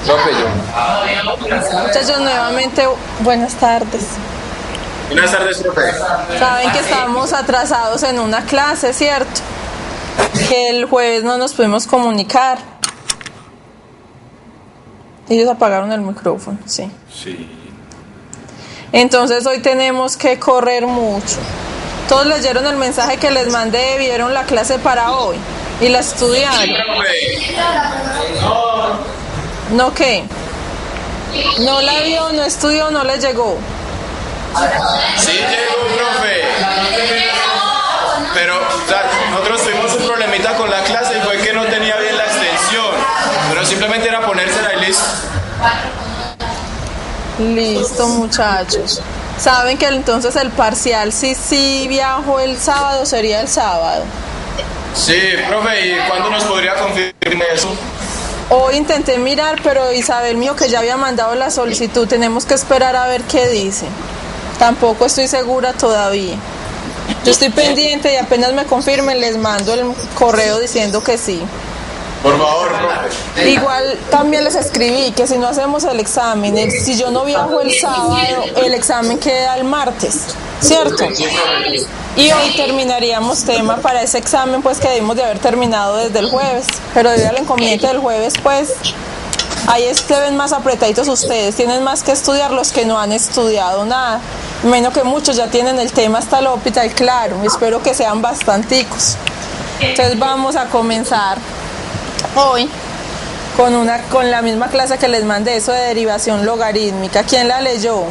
Profe, yo. Muchachos, nuevamente, buenas tardes. Buenas tardes, profe. Saben que estamos atrasados en una clase, ¿cierto? Que el jueves no nos pudimos comunicar. Ellos apagaron el micrófono, sí. Sí. Entonces hoy tenemos que correr mucho. Todos leyeron el mensaje que les mandé, vieron la clase para hoy y la estudiaron. ¿No qué? ¿No la vio, no estudió, no le llegó? Sí llegó, profe. Pero nosotros tuvimos un problemita con la clase y fue que no tenía bien la extensión. Pero simplemente era ponérsela y listo. Listo, muchachos. Saben que entonces el parcial, si viajo el sábado, sería el sábado. Sí, profe, ¿y cuándo nos podría confirmar eso? Hoy intenté mirar, pero Isabel mío que ya había mandado la solicitud, tenemos que esperar a ver qué dice. Tampoco estoy segura todavía. Yo estoy pendiente y apenas me confirmen les mando el correo diciendo que sí. Por favor, profe. Igual también les escribí que si no hacemos el examen, si yo no viajo el sábado, el examen queda el martes, ¿cierto? Y hoy terminaríamos tema para ese examen, pues que debimos de haber terminado desde el jueves, pero debido al inconveniente del jueves, pues ahí se ven más apretaditos ustedes, tienen más que estudiar los que no han estudiado nada, menos que muchos ya tienen el tema hasta el hospital claro, espero que sean bastanticos. Entonces vamos a comenzar hoy con la misma clase que les mandé, eso de derivación logarítmica. ¿Quién la leyó?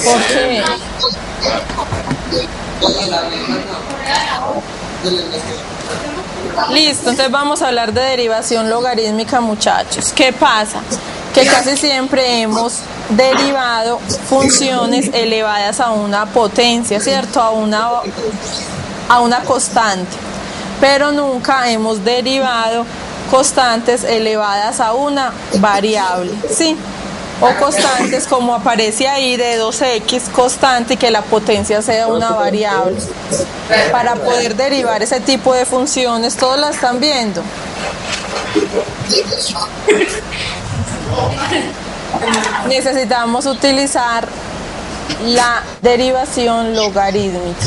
¿Por qué? Listo, entonces vamos a hablar de derivación logarítmica, muchachos. ¿Qué pasa? Que casi siempre hemos derivado funciones elevadas a una potencia, ¿cierto? A una constante, pero nunca hemos derivado constantes elevadas a una variable, ¿sí? O constantes como aparece ahí de 2x constante y que la potencia sea una variable. Para poder derivar ese tipo de funciones, ¿todos la están viendo? Necesitamos utilizar la derivación logarítmica.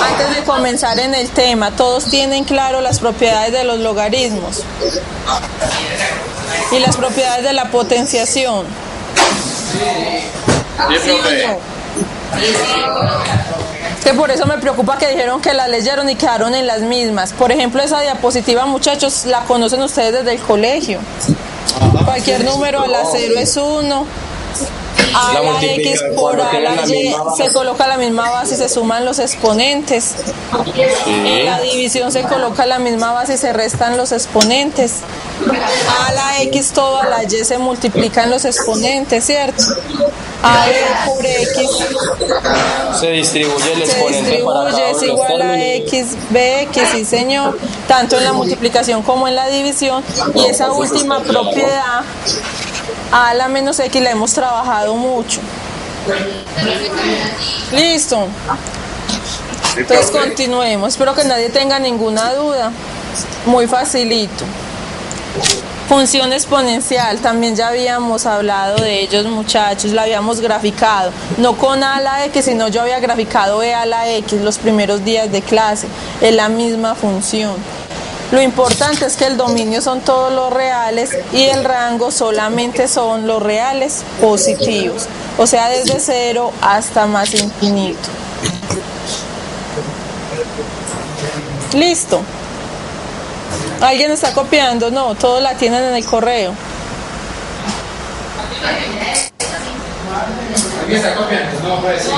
Antes de comenzar en el tema, ¿todos tienen claro las propiedades de los logaritmos? Y las propiedades de la potenciación. Sí, profe. Que por eso me preocupa que dijeron que las leyeron y quedaron en las mismas. Por ejemplo, esa diapositiva, muchachos, la conocen ustedes desde el colegio. Cualquier número a la 0 es 1. A la X por A la Y se coloca la misma base y se suman los exponentes. En la división se coloca la misma base y se restan los exponentes. A la X todo a la Y se multiplican los exponentes, ¿cierto? A por X se distribuye el se exponente para distribuye, es igual a X, BX, sí señor, tanto en la multiplicación como en la división. Y esa última propiedad, A la menos X, la hemos trabajado mucho. Listo. Entonces continuemos, espero que nadie tenga ninguna duda. Muy facilito. Función exponencial, también ya habíamos hablado de ellos, muchachos, la habíamos graficado, no con A a la X, sino yo había graficado E a la X los primeros días de clase, es la misma función. Lo importante es que el dominio son todos los reales y el rango solamente son los reales positivos, o sea, desde 0 hasta más infinito. Listo. ¿Alguien está copiando? No, todos la tienen en el correo. ¿Alguien está copiando? No, pues sí.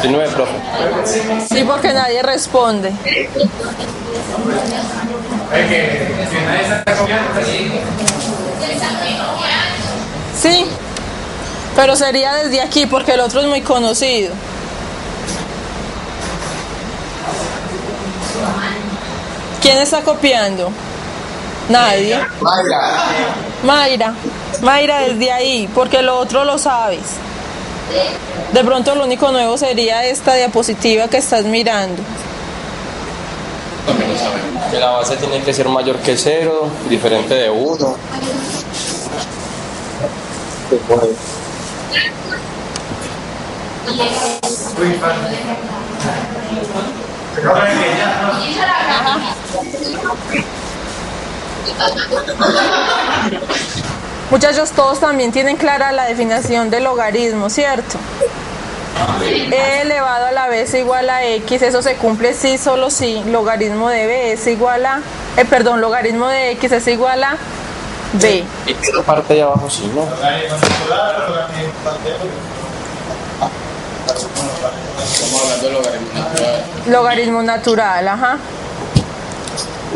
19, profe. Sí, porque nadie responde. Que nadie está copiando, pues sí. Sí, pero sería desde aquí porque el otro es muy conocido. ¿Quién está copiando? Nadie. Mayra desde ahí, porque lo otro lo sabes. De pronto lo único nuevo sería esta diapositiva que estás mirando. Que la base tiene que ser mayor que 0, diferente de 1. Muchachos, todos también tienen clara la definición del logaritmo, ¿cierto? E elevado a la b es igual a x, eso se cumple sí, solo si logaritmo de b es igual a, logaritmo de x es igual a b. Y esta parte de abajo sí, ¿no? Estamos hablando de logaritmo natural. Logaritmo natural, ajá.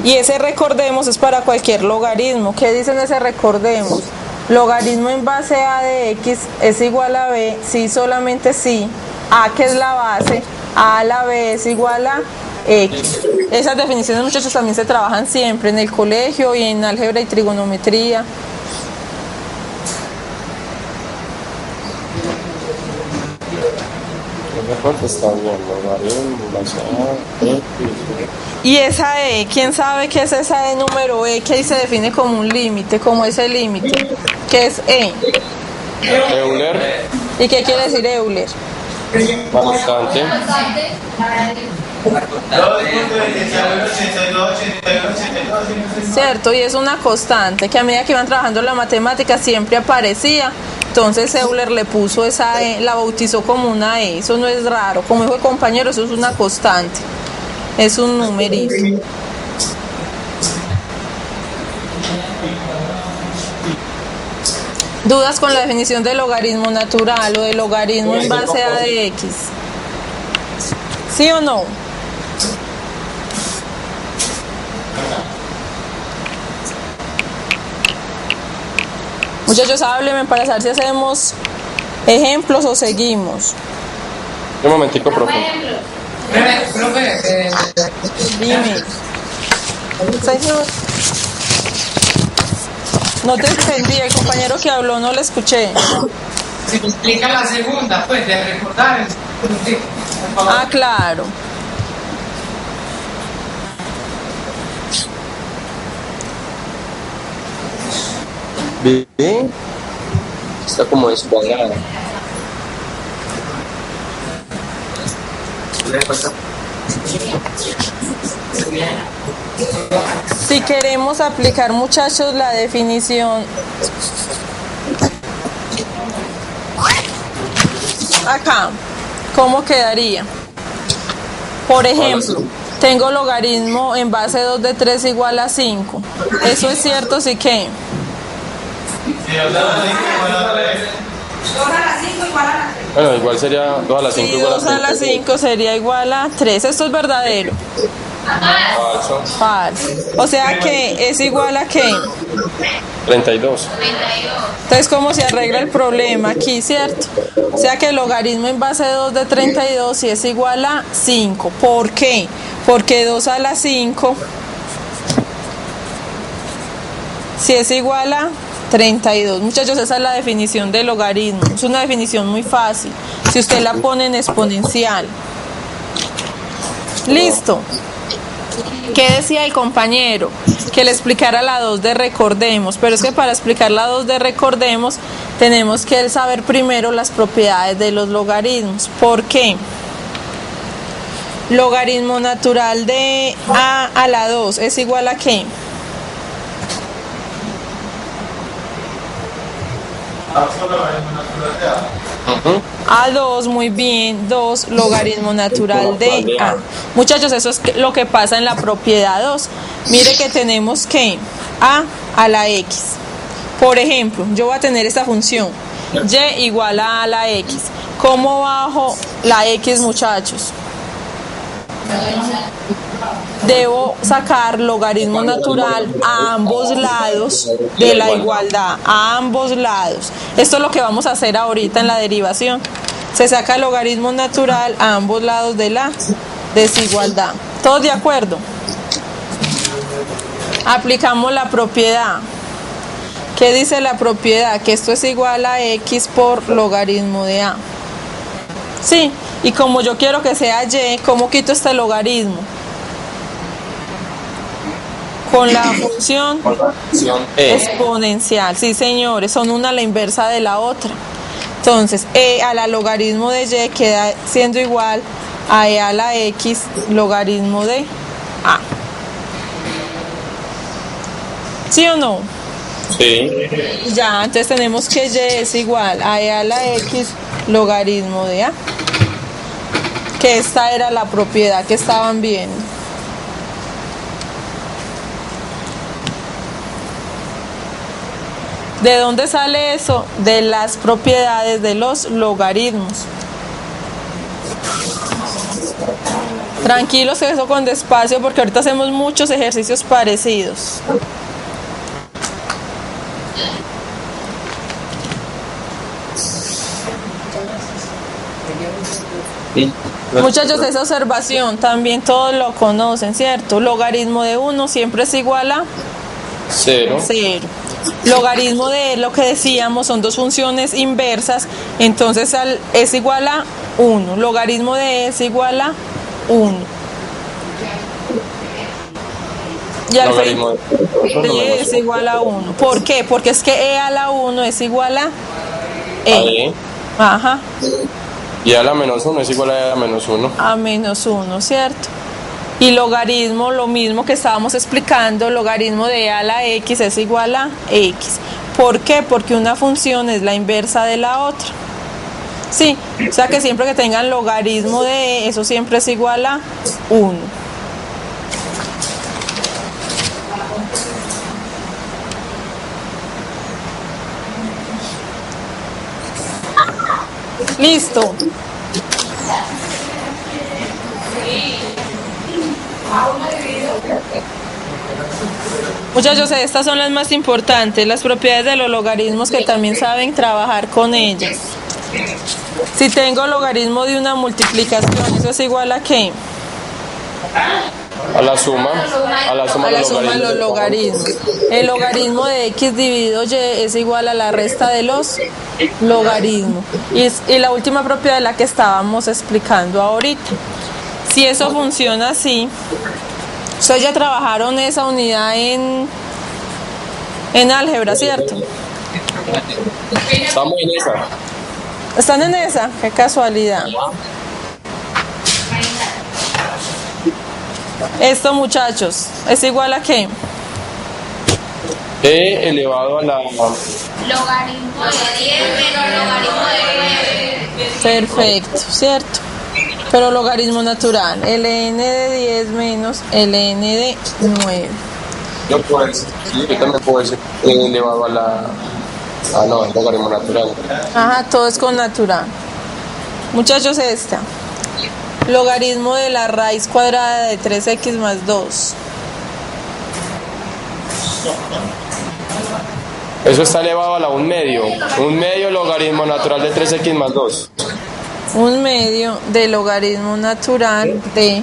Y ese recordemos es para cualquier logaritmo. ¿Qué dicen ese recordemos? Logaritmo en base a de x es igual a b, si solamente si a, que es la base, a la b es igual a x. Esas definiciones, muchachos, también se trabajan siempre en el colegio y en álgebra y trigonometría. Está bien, logaritmo, base a, x. Y esa e, ¿quién sabe qué es esa e número e? Que ahí se define como un límite, como ese límite. ¿Qué es e? Euler, ¿Y qué quiere decir Euler? constante. Cierto, y es una constante que a medida que iban trabajando la matemática siempre aparecía. Entonces Euler le puso esa e, la bautizó como una e. Eso no es raro, como dijo el compañero, eso es una constante, es un numerito. ¿Dudas con la definición de logaritmo natural o de logaritmo en base a de x? ¿Sí o no? Muchachos, háblenme para saber si hacemos ejemplos o seguimos. Un momentico, profe. Profe, Dime. No te entendí, el compañero que habló no le escuché. si me explica la segunda, pues, de recordar. Por favor. Ah, claro. Bien. Está como descuadrada. Si queremos aplicar, muchachos, la definición acá, ¿cómo quedaría? Por ejemplo, tengo logaritmo en base 2 de 3 igual a 5. ¿Eso es cierto? ¿Sí que? Bueno, igual sería 2 a la 5 Sí, igual a 2 a la 5 sería igual a 3. ¿Esto es verdadero? Falso. Falso. O sea que es igual a ¿qué? 32. Entonces, ¿cómo se arregla el problema aquí, cierto? O sea que el logaritmo en base 2 de 32 sí es igual a 5. ¿Por qué? Porque 2 a la 5 sí es igual a 32. Muchachos, esa es la definición del logaritmo. Es una definición muy fácil. Si usted la pone en exponencial. Listo. ¿Qué decía el compañero? Que le explicara la 2 de recordemos, pero es que para explicar la 2 de recordemos tenemos que saber primero las propiedades de los logaritmos. ¿Por qué? Logaritmo natural de a la 2 es igual a ¿qué? A 2, muy bien, 2 logaritmo natural de a. Muchachos, eso es lo que pasa en la propiedad 2. Mire que tenemos que a la x. Por ejemplo, yo voy a tener esta función y igual a la x. ¿Cómo bajo la x, muchachos? Debo sacar logaritmo natural a ambos lados de la igualdad, a ambos lados. Esto es lo que vamos a hacer ahorita en la derivación. Se saca logaritmo natural a ambos lados de la desigualdad. ¿Todos de acuerdo? Aplicamos la propiedad. ¿Qué dice la propiedad? Que esto es igual a x por logaritmo de a. Sí, y como yo quiero que sea y, ¿cómo quito este logaritmo? Con la función exponencial. Sí, señores, son una a la inversa de la otra. Entonces, e a la logaritmo de y queda siendo igual a e a la x logaritmo de a. ¿Sí o no? Sí. Ya, entonces tenemos que y es igual a e a la x logaritmo de a. Que esta era la propiedad que estaban viendo. ¿De dónde sale eso? De las propiedades de los logaritmos. Tranquilos, que eso con despacio porque ahorita hacemos muchos ejercicios parecidos. Sí. Muchachos, esa observación también todos lo conocen, ¿cierto? Logaritmo de 1 siempre es igual a 0. 0. Logaritmo de lo que decíamos son dos funciones inversas, entonces es igual a 1. Logaritmo de es igual a 1. Y al fin, sí, es igual a 1. ¿Por qué? Porque es que e a la 1 es igual a e. Ajá. Y a la menos 1 es igual a la menos 1. A menos 1, ¿cierto? Y logaritmo, lo mismo que estábamos explicando, logaritmo de e a la x es igual a x. ¿Por qué? Porque una función es la inversa de la otra. Sí, o sea que siempre que tengan logaritmo de e, eso siempre es igual a 1. Listo. Muchachos, estas son las más importantes, las propiedades de los logaritmos que también saben trabajar con ellas. Si tengo logaritmo de una multiplicación, ¿eso es igual a qué? A la suma. A la suma de los logaritmos. El logaritmo de x dividido y es igual a la resta de los logaritmos. Y la última propiedad es la que estábamos explicando ahorita. Si eso funciona así, ustedes ya trabajaron esa unidad en álgebra, ¿cierto? Estamos en esa. ¿Están en esa? Qué casualidad. Esto, muchachos, ¿es igual a qué? E elevado a la... Logaritmo de 10 menos logaritmo de 9. Perfecto, ¿cierto? Pero logaritmo natural, ln de 10 menos ln de 9. Yo puedo decir, sí, yo también puedo decir E elevado a la... Ah, no, el logaritmo natural. Ajá, todo es con natural. Muchachos, esta. Logaritmo de la raíz cuadrada de 3x más 2. Eso está elevado a la 1/2. 1/2 logaritmo natural de 3x más 2. 1/2 de logaritmo natural de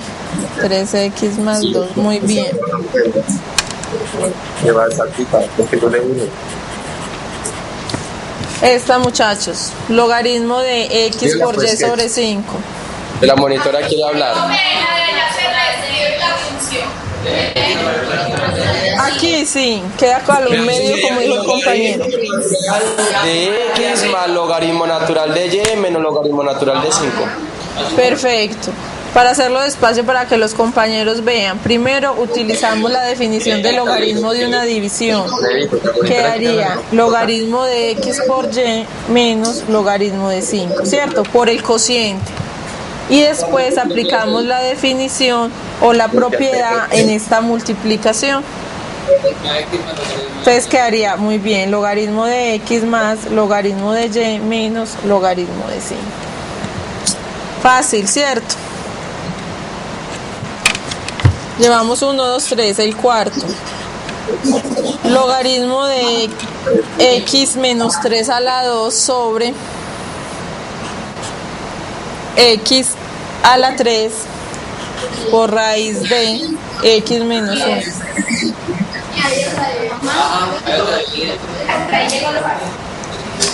3x más 2. Muy bien. Lleva esa cita, porque yo le digo. Esta, muchachos. Logaritmo de x por y sobre 5. La monitora quiere hablar. Aquí sí, queda con un medio como dijo el compañero. De x más logaritmo natural de y menos logaritmo natural de 5. Perfecto. Para hacerlo despacio para que los compañeros vean, primero utilizamos la definición de logaritmo de una división. Quedaría logaritmo de x por y menos logaritmo de 5, ¿cierto? Por el cociente. Y después aplicamos la definición o la propiedad en esta multiplicación. Entonces quedaría muy bien, logaritmo de x más logaritmo de y menos logaritmo de 5. Fácil, ¿cierto? Llevamos 1, 2, 3, el cuarto. Logaritmo de x menos 3 a la 2 sobre x a la 3 por raíz de x menos 1.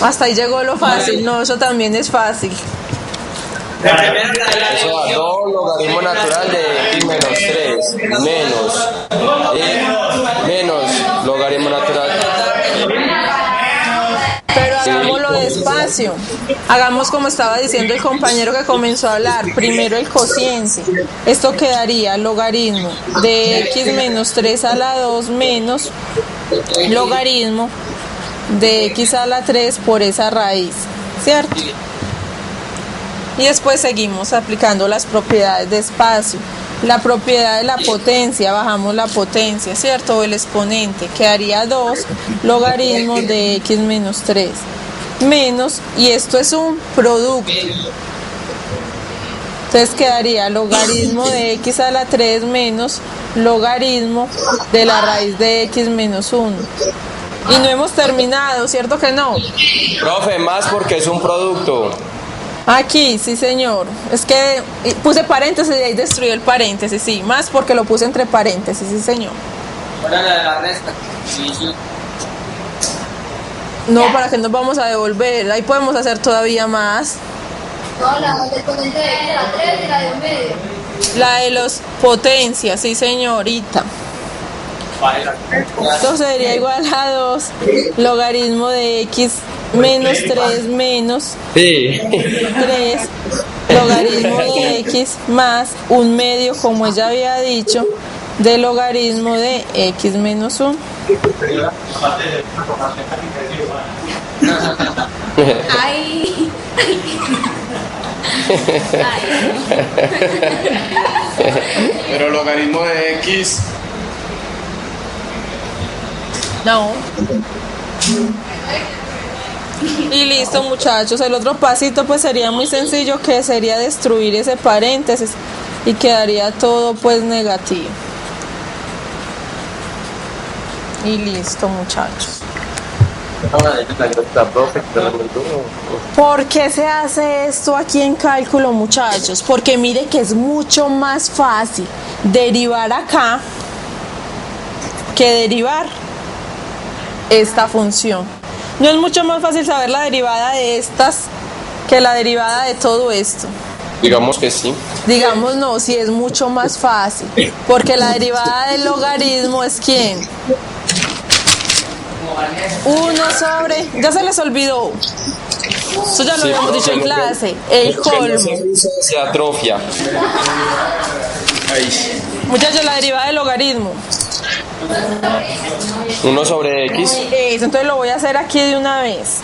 Hasta ahí llegó lo fácil. No, eso también es fácil. Eso da 2 logaritmo natural de x menos 3 menos logaritmo natural. Pero hagámoslo despacio. Hagamos como estaba diciendo el compañero que comenzó a hablar. Primero el cociente. Esto quedaría logaritmo de x menos 3 a la 2 menos logaritmo de x a la 3 por esa raíz, ¿cierto? Y después seguimos aplicando las propiedades de espacio. La propiedad de la potencia, bajamos la potencia, ¿cierto? O el exponente, quedaría 2 logaritmos de x menos 3 menos, y esto es un producto. Entonces quedaría logaritmo de x a la 3 menos logaritmo de la raíz de x menos 1. Y no hemos terminado, ¿cierto que no? Profe, más porque es un producto. Aquí, sí señor. Es que puse paréntesis y ahí destruí el paréntesis, sí. Más porque lo puse entre paréntesis, sí señor. Ahora la resta. No, ¿para qué nos vamos a devolver? Ahí podemos hacer todavía más. No, la del potente de la 3 y la de un medio. La de los potencias, sí señorita. Esto sería igual a 2 logaritmo de x menos 3 menos 3 logaritmo de x más un medio, como ella había dicho, de logaritmo de x menos 1. Ay. Pero logaritmo de x. No. Y listo, muchachos. El otro pasito pues sería muy sencillo, que sería destruir ese paréntesis y quedaría todo pues negativo. Y listo, muchachos. ¿Por qué se hace esto aquí en cálculo, muchachos? Porque mire que es mucho más fácil derivar acá que derivar esta función. No es mucho más fácil saber la derivada de estas que la derivada de todo esto. Digamos que sí. Digamos no, sí es mucho más fácil, porque la derivada del logaritmo es ¿quién? 1 sobre, ya se les olvidó. Eso ya lo habíamos dicho en clase, el colmo. Se atrofia. Muchachos, la derivada del logaritmo. 1 sobre x. Eso, entonces lo voy a hacer aquí de una vez.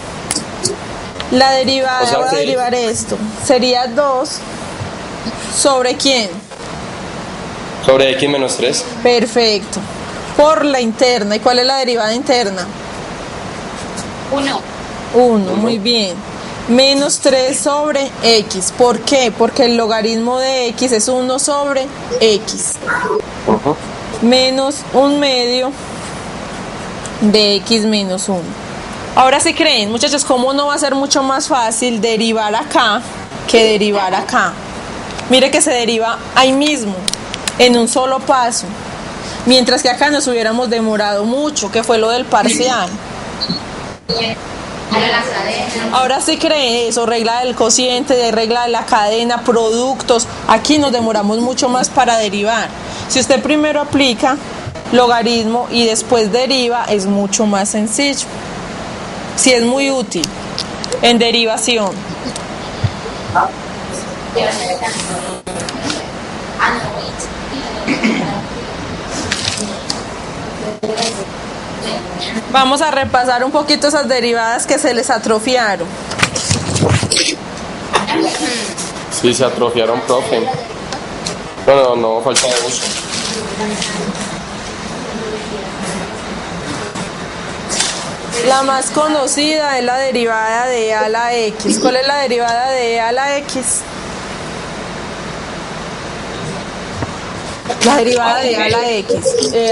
La derivada, O sea voy a que- derivar esto. Sería 2 sobre ¿quién? Sobre x menos 3. Perfecto. Por la interna. ¿Y cuál es la derivada interna? 1, muy bien. Menos 3 sobre x. ¿Por qué? Porque el logaritmo de x es 1 sobre x. Menos un medio de x menos 1. Ahora sí creen, muchachos, ¿cómo no va a ser mucho más fácil derivar acá que derivar acá? Mire que se deriva ahí mismo, en un solo paso. Mientras que acá nos hubiéramos demorado mucho, que fue lo del parcial. Ahora sí cree eso, regla del cociente, de regla de la cadena, productos. Aquí nos demoramos mucho más para derivar. Si usted primero aplica logaritmo y después deriva, es mucho más sencillo. Sí, es muy útil en derivación. Vamos a repasar un poquito esas derivadas que se les atrofiaron. Sí, se atrofiaron, profe. No, falta de uso. La más conocida es la derivada de a a la x. ¿Cuál es la derivada de a a la x? La derivada de a a la x.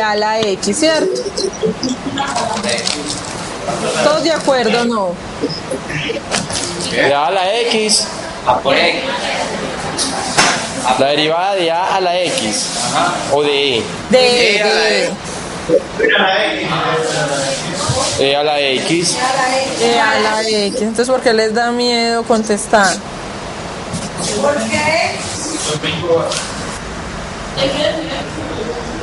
A a la x, ¿cierto? ¿Todos de acuerdo o no? De a a la x. La derivada de a a la x. O de e. De E a la x. a la x. Entonces, ¿por qué les da miedo contestar?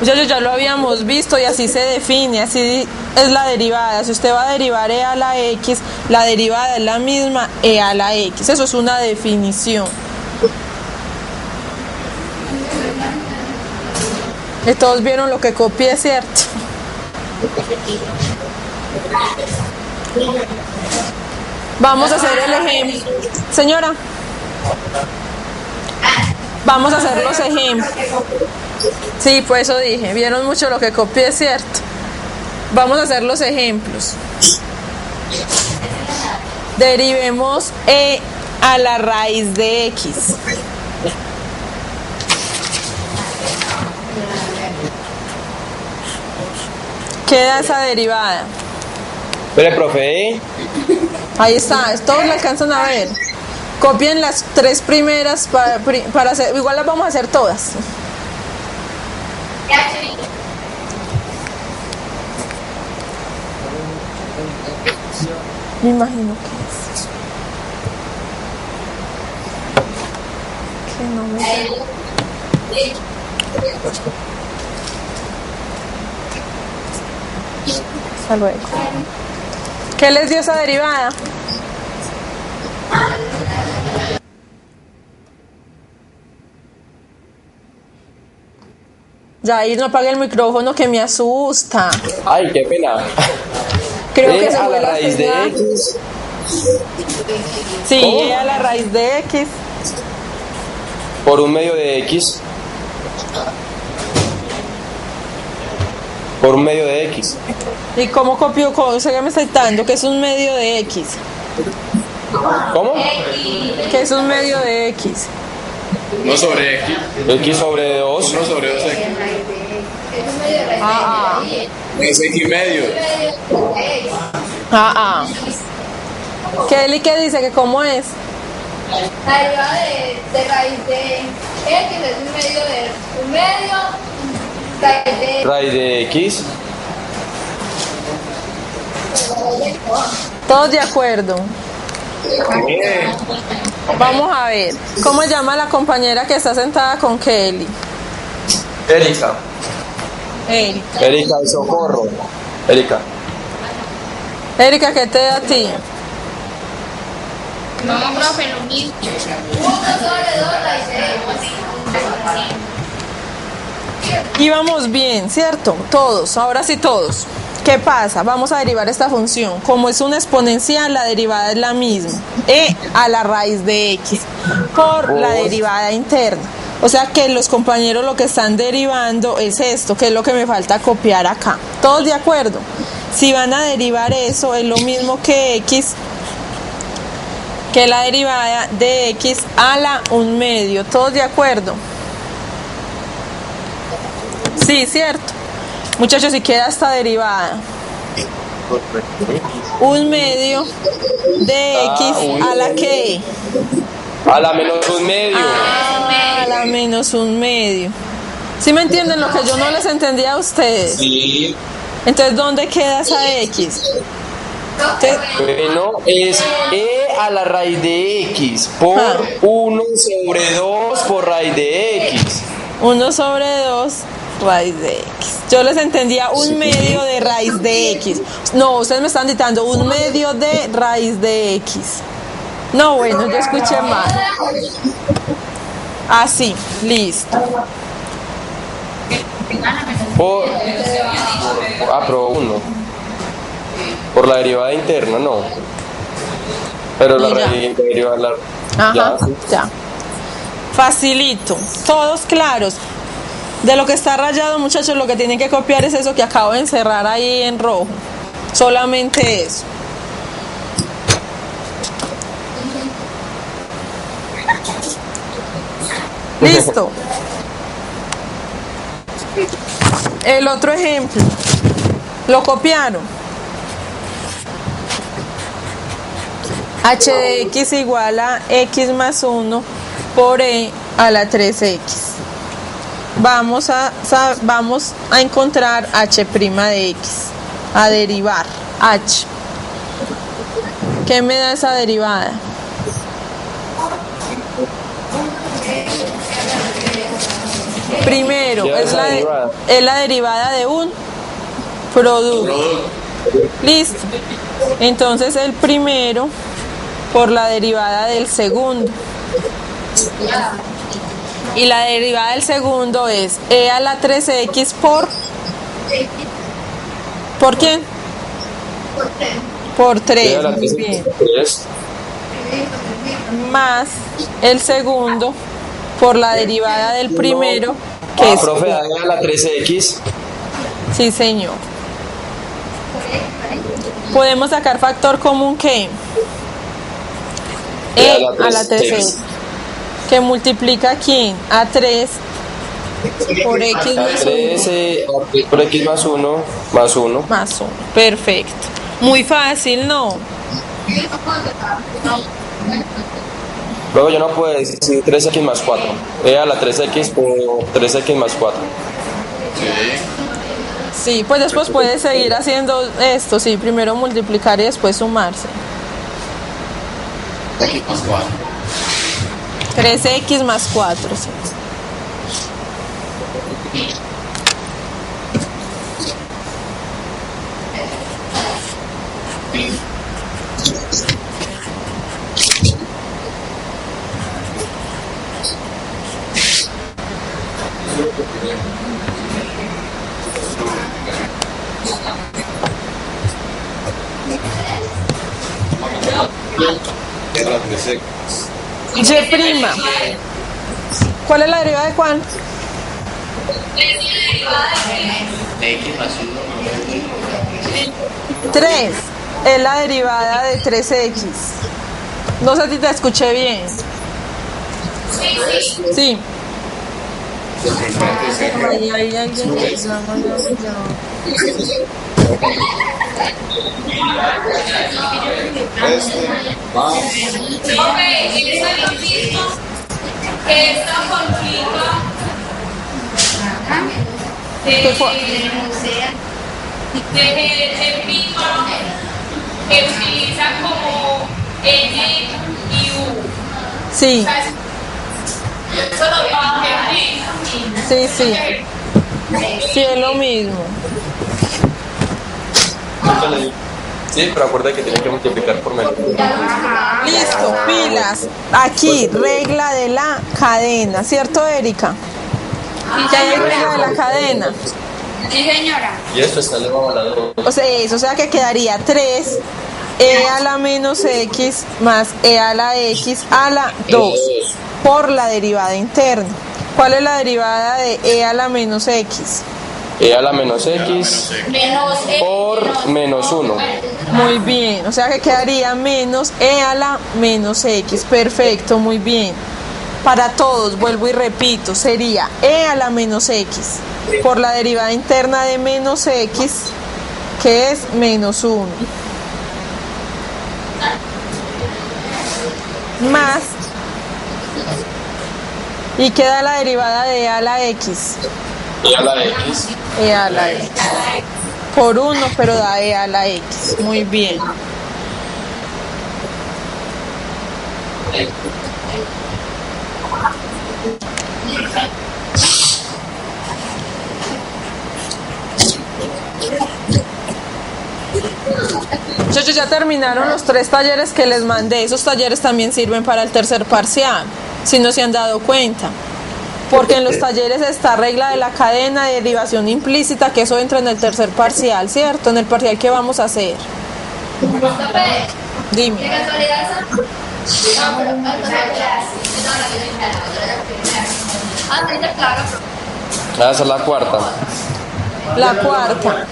Muchachos, ya lo habíamos visto y así se define, así es la derivada. Si usted va a derivar e a la x, la derivada es la misma e a la x. Eso es una definición. Y todos vieron lo que copié, ¿cierto? Vamos a hacer el ejemplo. Señora, vamos a hacer los ejemplos. Sí, por eso dije, vieron mucho lo que copié, ¿cierto? Vamos a hacer los ejemplos. Derivemos e a la raíz de x. Queda esa derivada. Espere, profe. Ahí está, todos la alcanzan a ver. Copien las tres primeras para hacer, igual las vamos a hacer todas. Me imagino que no me... Hasta luego. ¿Qué les dio esa derivada? Jair, no apague el micrófono que me asusta. Ay, qué pena. Creo que se a fue la la raíz de señal. x. Sí, ¿Cómo? e a la raíz de x. Por un medio de x. Por un medio de x. ¿Y cómo copió? ¿Usted qué me está dictando? ¿Qué es un medio de x? ¿Cómo? ¿Qué es un medio de x? 1 sobre x. X sobre 2. 1 sobre 2x. Ah, Es x medio. Kelly, ¿qué dice? ¿Que cómo es? La derivada de raíz de x es un medio raíz de Raíz de x. Todos de acuerdo. Vamos a ver. ¿Cómo se llama la compañera que está sentada con Kelly? Erika. Erika. Erika de Socorro. Erika. Erika, ¿qué te da a ti? No, profe, lo mismo. 1 sobre 2 raíz de x. Íbamos bien, ¿cierto? Todos, ahora sí todos. ¿Qué pasa? Vamos a derivar esta función. Como es una exponencial, la derivada es la misma. E a la raíz de x por la derivada interna. O sea que los compañeros lo que están derivando es esto, que es lo que me falta copiar acá. ¿Todos de acuerdo? Si van a derivar eso, es lo mismo que x, que la derivada de x a la 1/2. ¿Todos de acuerdo? Sí, cierto. Muchachos, si queda esta derivada, 1/2 de x a la que A la menos un medio. a la menos 1/2. ¿Sí me entienden lo que yo no les entendía a ustedes? Sí. Entonces, ¿dónde queda esa x? Entonces, Bueno, es e a la raíz de x por 1 sobre 2 por raíz de x. 1 sobre 2 raíz de x. Yo les entendía 1/2 de raíz de x. No, ustedes me están dictando 1/2 de raíz de x. No, bueno, yo escuché mal. Así, listo. Por, pero 1. Por la derivada interna, no. Pero la Mira. derivada la. Ajá, Ya, sí. ya. Facilito. Todos claros. De lo que está rayado, muchachos, lo que tienen que copiar es eso que acabo de encerrar ahí en rojo. Solamente eso. Listo. El otro ejemplo. Lo copiaron. H de x igual a x más 1 por e a la 3x. Vamos a encontrar h' de x. A derivar h. ¿Qué me da esa derivada? es esa derivada? Es la derivada de un producto. Listo. Entonces el primero por la derivada del segundo. Y la derivada del segundo es e a la 3x ¿por quién? Por 3, muy bien. Más el segundo por la derivada del primero, que es profe, e a la 3x. Sí, señor. Podemos sacar factor común que e a la 3x, que multiplica ¿quién? A 3 por x más 3 por x más 1 más 1. Más 1. Perfecto. Muy fácil, ¿no? Luego yo no puedo decir 3x más 4. E a la 3x por 3x más 4. Sí, pues después puedes seguir haciendo esto, sí, primero multiplicar y después sumarse. 3x más 4, sí. Y'. ¿Cuál es la derivada de cuál? X más 1. 3 es la derivada de 3x. No sé si te escuché bien. Sí. Ok, eso es lo mismo que esto complica ¿Qué fue? el primo que utiliza como N y U. Sí, Eso lo vi en sí, sí. Sí, es lo mismo. Sí, pero acuerda que tiene que multiplicar por menos. Listo, pilas. Aquí, regla de la cadena, ¿cierto, Erika? Ya hay regla de la cadena. Sí, señora. Y esto está elevado a la 2. O sea, eso, o sea que quedaría 3 e a la menos x más e a la x a la 2 por la derivada interna. ¿Cuál es la derivada de e a la menos x? E a la menos x Menos por menos 1. Muy bien, o sea que quedaría menos e a la menos x. Perfecto, muy bien. Para todos, vuelvo y repito, sería e a la menos x por la derivada interna de menos x, que es menos 1. Más, y queda la derivada de e a la x. E a la x. E a la x. Por 1, pero da e a la x. Muy bien. Muchachos, ya terminaron los 3 talleres que les mandé. Esos talleres también sirven para el tercer parcial, si no se han dado cuenta. Porque en los talleres está regla de la cadena, derivación implícita, que eso entra en el tercer parcial, ¿cierto? En el parcial que vamos a hacer. Dime. ¿De casualidad esa? No, pero Esa es la cuarta. La cuarta.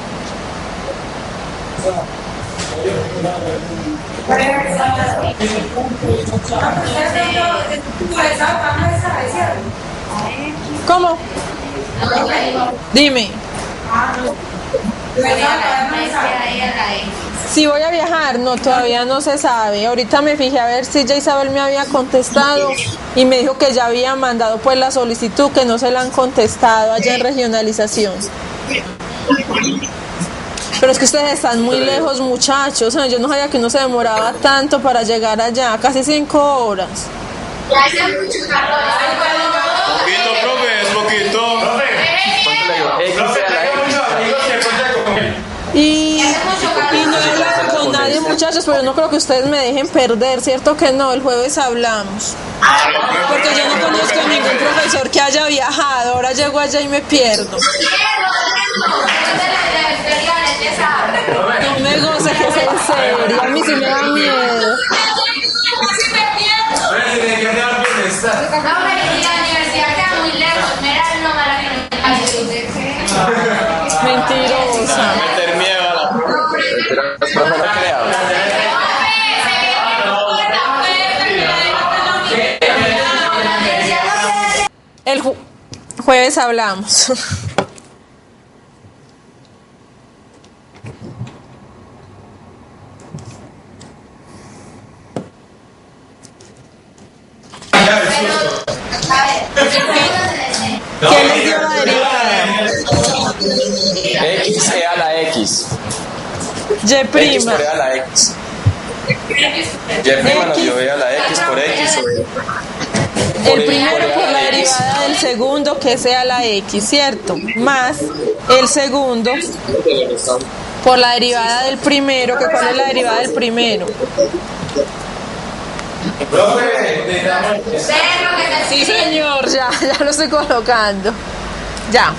¿Cómo? Dime. Si voy a viajar, no, todavía no se sabe. Ahorita me fijé a ver si ya Isabel me había contestado y me dijo que ya había mandado pues la solicitud, que no se la han contestado allá en regionalización. Pero es que ustedes están muy lejos, muchachos. O sea, yo no sabía que uno se demoraba tanto para llegar allá, casi 5 horas. Poquito, profe, es poquito. Y no he hablado con nadie, muchachos, pero no creo que ustedes me dejen perder, ¿cierto que no? El jueves hablamos. Porque yo no conozco a ningún profesor que haya viajado, ahora llego allá y me pierdo. No me goce que es en serio, a mí sí me da miedo. No, la universidad queda muy lejos. Mira, no Mentirosa. Meter miedo a la No me creas. El jueves hablamos. ¿Quién les dio la derivada? X e a la X. Y X prima. por e a la X. Y prima nos dio e a la X por X. El primero por la derivada del segundo, que sea la X, ¿cierto? Más el segundo por la derivada del primero, que ¿cuál es la derivada del primero? Sí, señor, ya lo estoy colocando. Ya.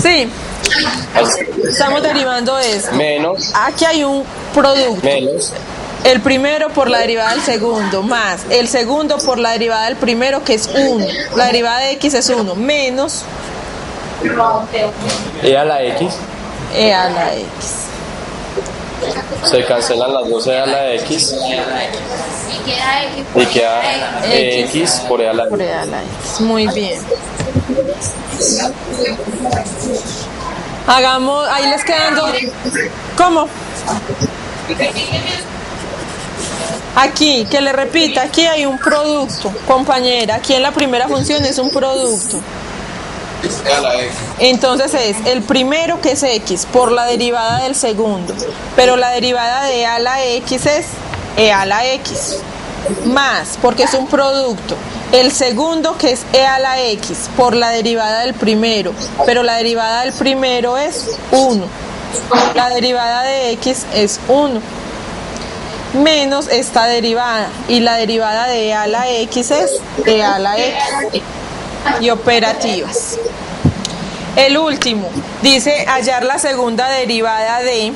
Sí, estamos derivando esto. Menos. Aquí hay un producto. Menos. El primero por la derivada del segundo, más el segundo por la derivada del primero, que es 1. La derivada de X es 1, menos E a la X. E a la X. Se cancelan las dos e a la X. Y queda X por e a la Por X. E a la X. Muy bien. Hagamos, ahí les quedan dos. ¿Cómo? Aquí, que le repita, aquí hay un producto, compañera. Aquí en la primera función es un producto. Entonces es el primero, que es X, por la derivada del segundo. Pero la derivada de E a la X es E a la X. Más, porque es un producto. El segundo, que es E a la X, por la derivada del primero. Pero la derivada del primero es 1. La derivada de X es 1. Menos esta derivada, y la derivada de E a la X es E a la X. Y operativas. El último dice hallar la segunda derivada de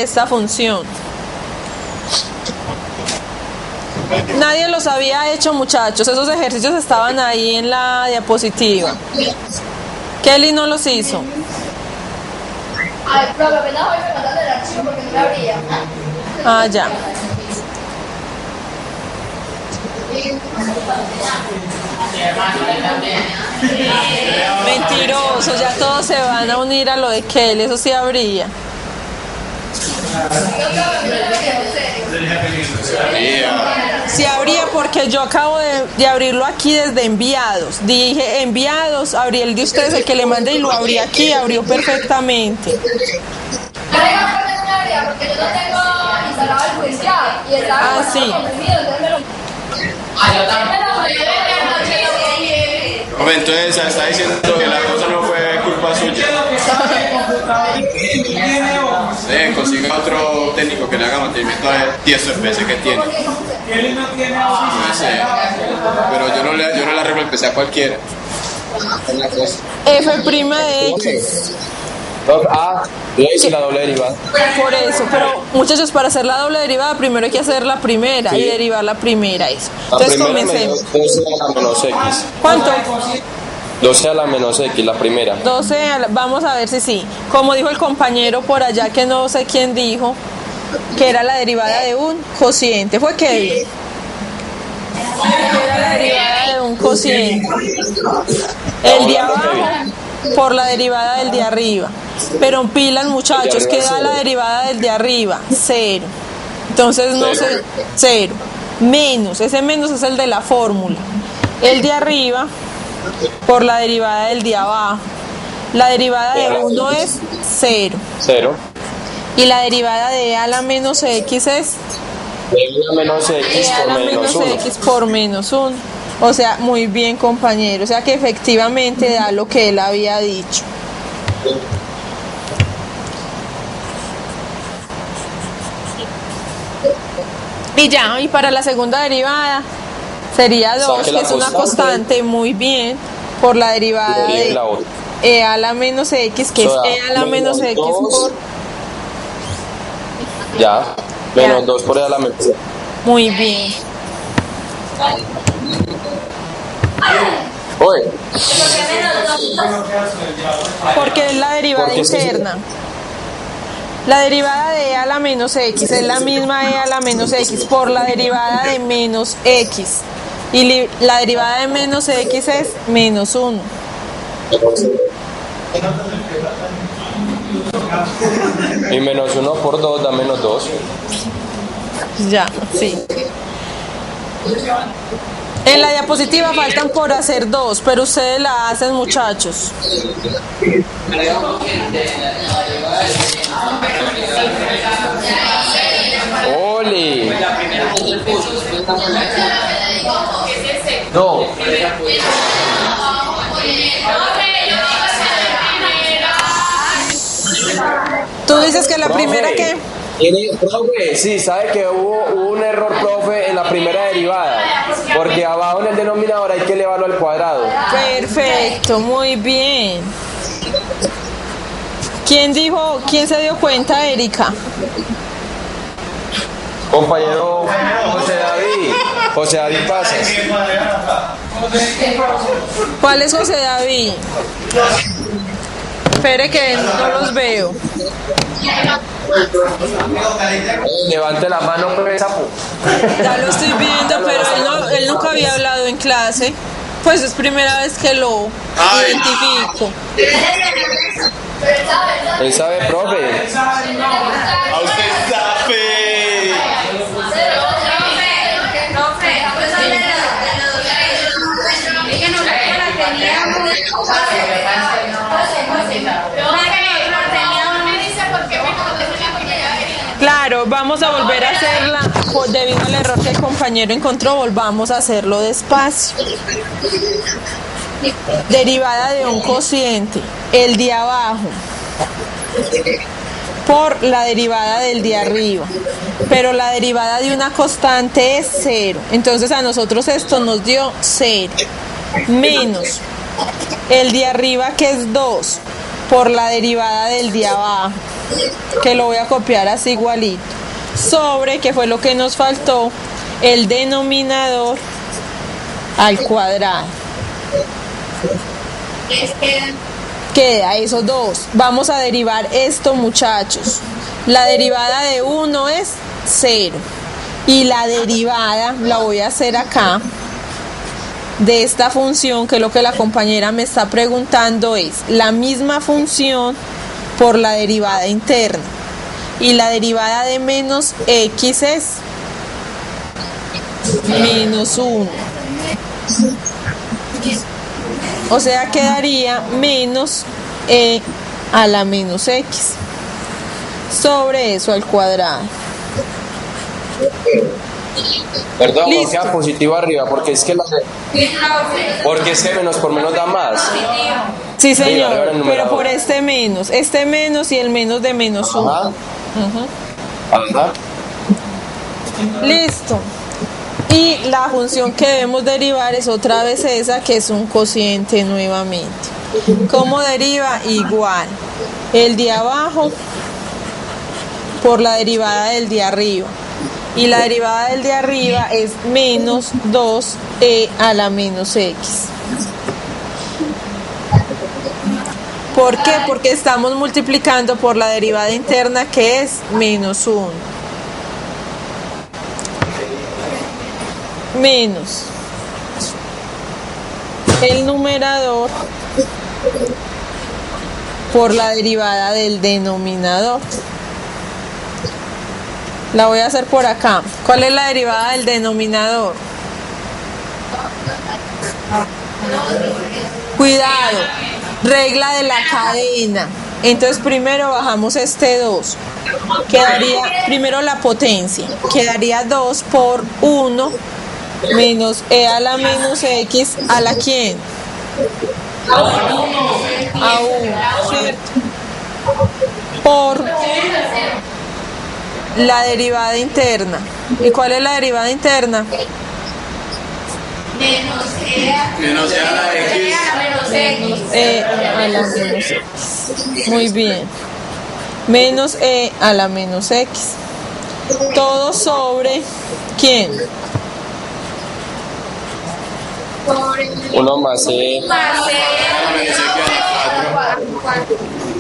esta función. Nadie los había hecho, muchachos. Esos ejercicios estaban ahí en la diapositiva. Kelly no los hizo. Ay, profe, apenas hoy me mandaron el archivo porque no lo abría. Ah, ya. Mentiroso, ya todos se van a unir a lo de Kelly, eso sí habría. Sí habría, porque yo acabo de abrirlo aquí desde enviados. Dije enviados, abrí el de ustedes, el que le mandé, y lo abrí aquí, abrió perfectamente. Porque yo no tengo instalado el judicial y estaba Ah, sí. entonces me lo... Hombre, entonces está diciendo que la cosa no fue culpa suya. Consiga otro técnico que le haga mantenimiento a 10 FPS que tiene. No sé. Pero yo no le arreglo el PC a cualquiera. F' de X. Ah, yo hice la doble derivada. Por eso, pero muchachos, para hacer la doble derivada primero hay que hacer la primera y derivar la primera, eso. La Entonces primera me dio comencemos. 12 a la menos X. ¿Cuánto? 12 a la menos X, la primera. 12, vamos a ver si sí. Como dijo el compañero por allá, que no sé quién dijo, que era la derivada de un cociente. ¿Fue Kevin? Era la derivada de un cociente. El de abajo por la derivada del de arriba. Pero pilas, muchachos, ¿qué da la derivada del de arriba? 0. Entonces no sé, 0. Menos, ese menos es el de la fórmula. El de arriba por la derivada del de abajo. La derivada de 1 es 0. 0. Y la derivada de E a la menos X es E a la menos X a por la menos menos 1. X por menos 1. O sea, muy bien, compañero. O sea que efectivamente da lo que él había dicho. Y ya, y para la segunda derivada sería 2, Saque que la es una constante. constante, muy bien, por la derivada Derive de la otra. e a la menos X, que O sea, es e a la menos X dos. por... Ya. Menos 2 por E a la menos X. Muy bien. Oye, Porque es la derivada Porque es que interna. La derivada de e a la menos X es la misma e a la menos X por la derivada de menos X. Y la derivada de menos X es menos 1. y menos 1 por 2 da menos 2. Ya, sí. En la diapositiva faltan por hacer 2, pero ustedes la hacen, muchachos. ¡Ole! No. Tú dices que la Profe, primera que... Profe, sí, sabe que hubo un error, profe, en la primera derivada. Porque abajo en el denominador hay que elevarlo al cuadrado. Perfecto, muy bien. ¿Quién dijo, quién se dio cuenta, Erika? Compañero José David. José David pasa. ¿Cuál es José David? Espere que no los veo. Levante la mano, pues, sapo. Ya lo estoy viendo, pero él nunca había hablado en clase. Pues es primera vez que lo identifico. Él sabe, profe. A usted sabe. Claro, vamos a volver a hacerla. Pues debido al error que el compañero encontró, volvamos a hacerlo despacio. Derivada de un cociente, el de abajo, por la derivada del de arriba. Pero la derivada de una constante es 0. Entonces a nosotros esto nos dio 0. Menos el de arriba, que es 2, por la derivada del de abajo, que lo voy a copiar así igualito, sobre, que fue lo que nos faltó, el denominador al cuadrado. Queda esos 2. Vamos a derivar esto, muchachos. La derivada de 1 es 0. Y la derivada la voy a hacer acá de esta función, que lo que la compañera me está preguntando es la misma función por la derivada interna. Y la derivada de menos X es menos 1. O sea, quedaría menos e a la menos X sobre eso al cuadrado. Perdón, Listo. queda positivo arriba, porque es que menos por menos da más. Sí, Sí, arriba señor, el pero numerador. por este menos y el menos de menos 1. Ajá. Ajá. Listo. Y la función que debemos derivar es otra vez esa, que es un cociente nuevamente. ¿Cómo deriva? Igual. El de abajo por la derivada del de arriba. Y la derivada del de arriba es menos 2e a la menos x. ¿Por qué? Porque estamos multiplicando por la derivada interna, que es menos 1. Menos el numerador por la derivada del denominador. La voy a hacer por acá. ¿Cuál es la derivada del denominador? Cuidado, regla de la cadena. Entonces primero bajamos este 2. Quedaría primero la potencia. Quedaría 2 por 1 menos e a la menos x a la quién. A 1, ¿cierto? Por la derivada interna. ¿Y cuál es la derivada interna? Menos e a la x. E a la menos x. Muy bien. Menos e a la menos x. Todo sobre ¿quién? 1 más e.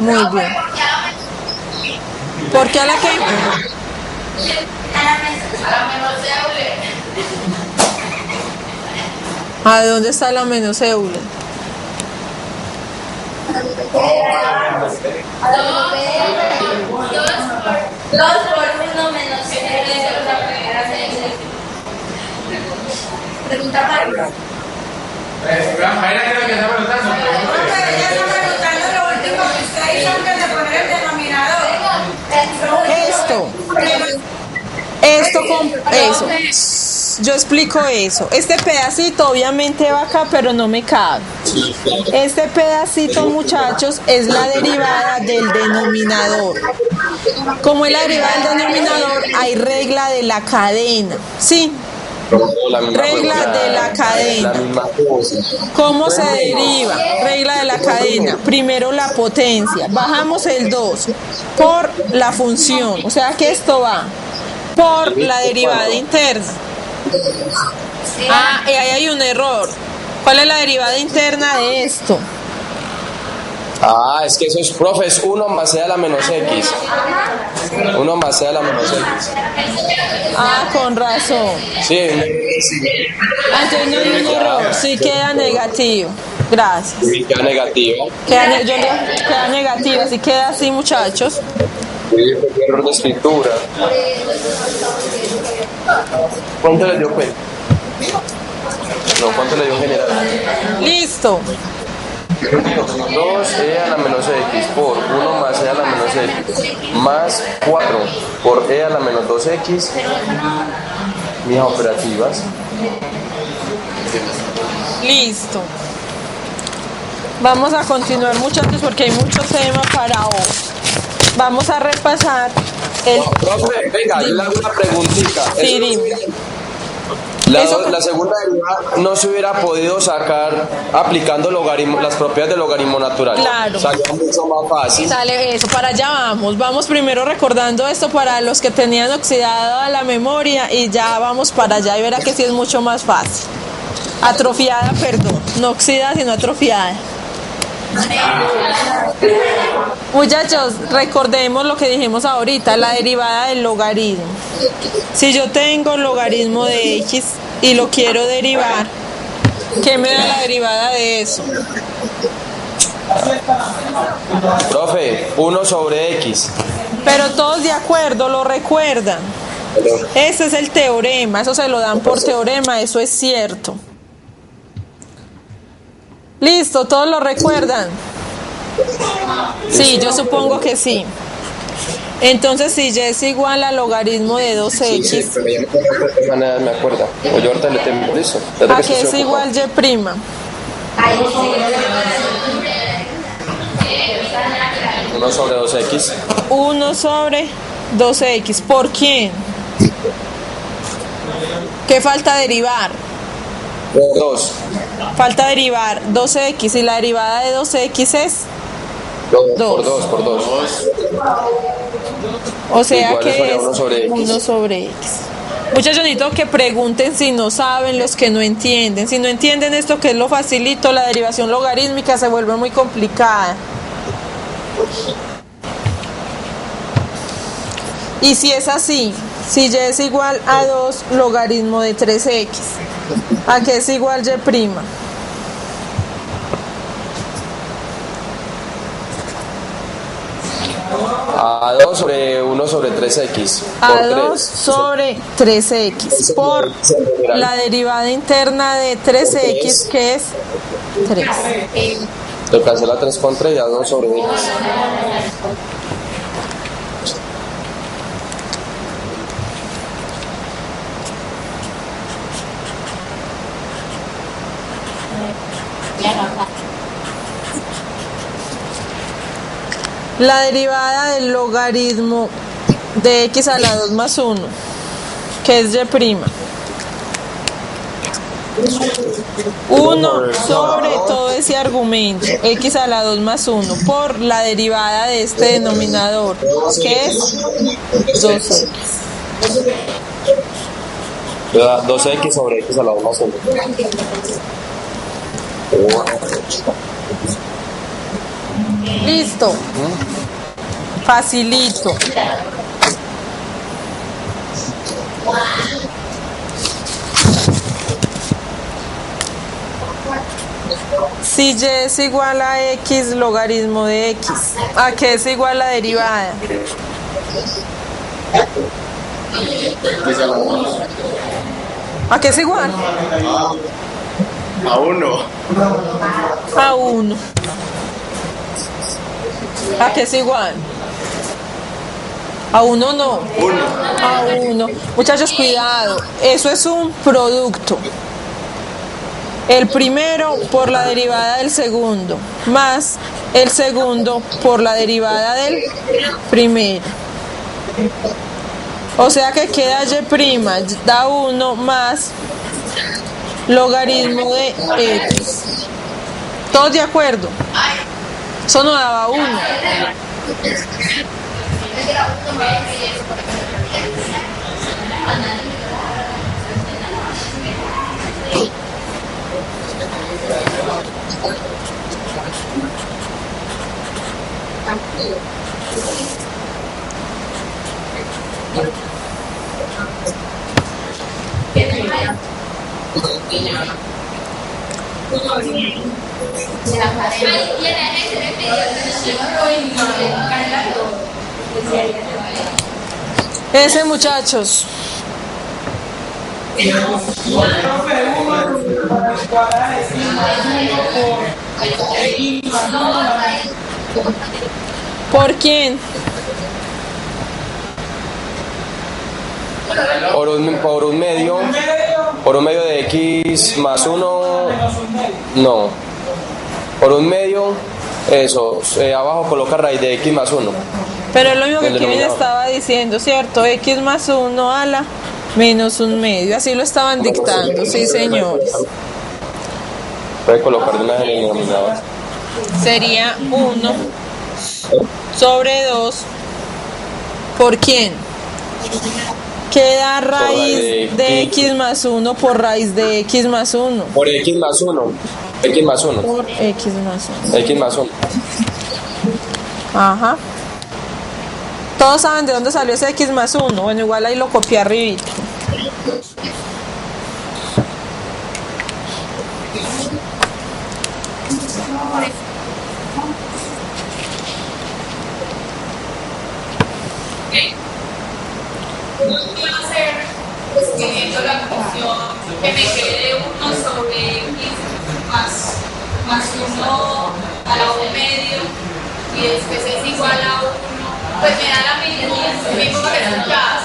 Muy bien. ¿Por qué a la que? ¿A dónde está la menos Euler? Dos por uno menos pregunta María. Mayra creo que está preguntando. Ella está preguntando lo último que usted hizo antes de poner el denominador. Esto con eso. Yo explico eso. Este pedacito obviamente va acá, pero no me cabe. Este pedacito, muchachos, es la derivada del denominador. Como es la derivada del denominador, hay regla de la cadena. ¿Sí? Regla de la cadena. ¿Cómo se deriva? Regla de la cadena. Primero la potencia. Bajamos el 2 por la función. O sea que esto va por la derivada interna. Ah, y ahí hay un error. ¿Cuál es la derivada interna de esto? Ah, es que eso es, profe, es 1 más e a la menos x. 1 más e a la menos x. Ah, con razón. Sí. Entonces no hay un error. Sí queda negativo. Gracias. Y queda negativa. Queda negativa. Así queda así, muchachos. Sí, fue error de escritura. ¿Cuánto le dio P? No, ¿cuánto le dio en general? Listo. 2e a la menos x por 1 más e a la menos x más 4 por e a la menos 2x, mis operativas. Listo. Vamos a continuar, muchachos, porque hay mucho tema para hoy. Vamos a repasar el... No, profe, venga, le hago una preguntita. Sí, dime. La segunda derivada no se hubiera podido sacar aplicando las propiedades del logaritmo natural. Claro. Salió mucho más fácil. Sale eso, para allá vamos. Vamos primero recordando esto para los que tenían oxidada la memoria y ya vamos para allá y verá que sí es mucho más fácil. Atrofiada, perdón. No oxidada, sino atrofiada. Muchachos, recordemos lo que dijimos ahorita, la derivada del logaritmo. Si yo tengo logaritmo de x y lo quiero derivar, ¿qué me da la derivada de eso? Profe, 1 sobre x. Pero todos de acuerdo, lo recuerdan. Ese es el teorema, eso se lo dan por teorema, eso es cierto. Listo, ¿todos lo recuerdan? Sí, yo supongo que sí. Entonces, si y es igual al logaritmo de 2x, Sí, pero ya me acuerdo. O yo ahorita le tengo listo. ¿a qué es igual y'? 1 sobre 2x. 1 sobre 2x. ¿Por quién? ¿Qué falta derivar? 2. Falta derivar 2x y la derivada de 2x es 2. Por 2. O sea Igual que es 1 sobre x. 1 sobre x. Muchachos, necesito que pregunten si no saben, los que no entienden. Si no entienden esto, que es lo facilito, la derivación logarítmica se vuelve muy complicada. Y si es así, si y es igual a 2 logaritmo de 3x, ¿a qué es igual y'? A 2 sobre 1 sobre 3x. A 2 sobre 3x por la derivada interna de 3x, que es 3. Se cancela 3 con 3 y a 2 sobre X. La derivada del logaritmo de x a la 2 más 1, que es y'. 1 sobre todo ese argumento, x a la 2 más 1, por la derivada de este denominador, que es 2x. 2x sobre x a la 2 más 1. Listo. Facilito. Si y es igual a x logaritmo de x, ¿a qué es igual la derivada? ¿A qué es igual? A 1. A 1. ¿A qué es igual? A 1 no. 1. A 1. Muchachos, cuidado. Eso es un producto. El primero por la derivada del segundo, más el segundo por la derivada del primero. O sea que queda y' da 1 más logaritmo de x. ¿Todos de acuerdo? Eso no daba 1. Ese, muchachos. ¿Por quién? Por un medio de x más 1, no. Por un medio, eso, abajo coloca raíz de x más 1. Pero es lo mismo que Kevin estaba diciendo, ¿cierto? X más 1 a la menos un medio. Así lo estaban dictando, sí, señores. Puede colocar de una vez en el denominador. Sería 1 sobre 2. ¿Por quién? Queda raíz de x más 1 por raíz de x más 1. Por x más 1. X más 1. Por x más 1. X más 1. Ajá. Todos saben de dónde salió ese x más 1. Bueno, igual ahí lo copié arribita. Voy a hacer escribiendo la función que me quede 1 sobre x más 1 a la 1 medio y después es igual a 1, pues me da la misma resultado.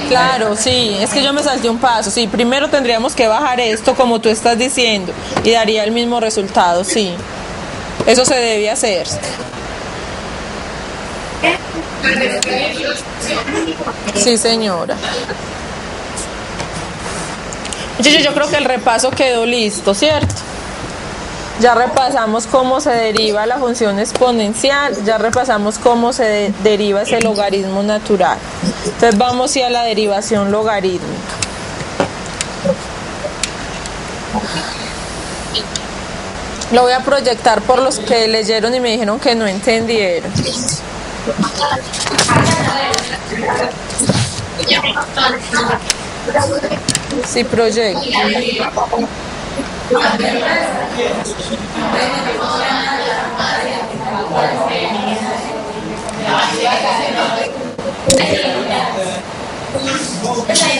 Claro, sí, es que yo me salté un paso. Sí, primero tendríamos que bajar esto como tú estás diciendo y daría el mismo resultado, sí. Eso se debe hacer. Sí, señora. Muchachos, yo creo que el repaso quedó listo, ¿cierto? Ya repasamos cómo se deriva la función exponencial, ya repasamos cómo se deriva ese logaritmo natural. Entonces vamos a la derivación logarítmica. Lo voy a proyectar por los que leyeron y me dijeron que no entendieron. Sí, proyecto.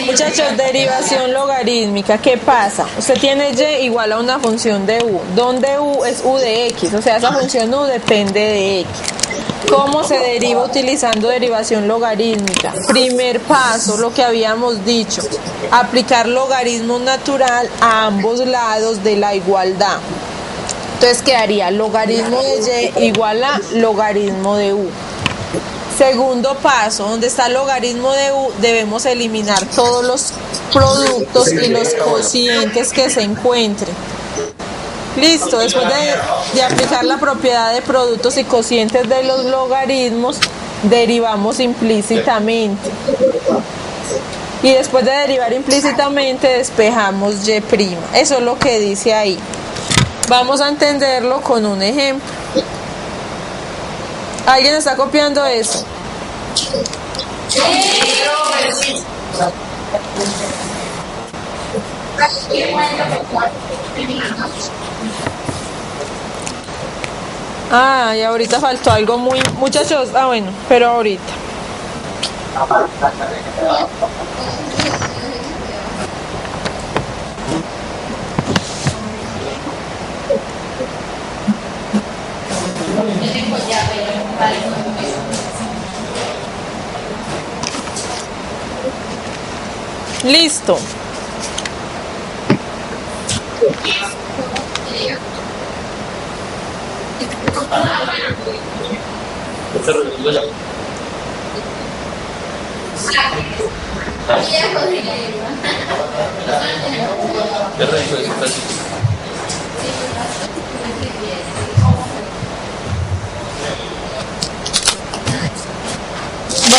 Muchachos, derivación logarítmica, ¿qué pasa? Usted tiene y igual a una función de u, donde u es u de x, o sea, esa función u depende de x. ¿Cómo se deriva utilizando derivación logarítmica? Primer paso, lo que habíamos dicho, aplicar logaritmo natural a ambos lados de la igualdad. Entonces quedaría logaritmo de y igual a logaritmo de u. Segundo paso, donde está el logaritmo de u, debemos eliminar todos los productos y los cocientes que se encuentren. Listo, después de aplicar la propiedad de productos y cocientes de los logaritmos, derivamos implícitamente. Y después de derivar implícitamente, despejamos y'. Eso es lo que dice ahí. Vamos a entenderlo con un ejemplo. ¿Alguien está copiando eso? Ah, y ahorita faltó algo muy... Muchachos, bueno, pero ahorita. Listo.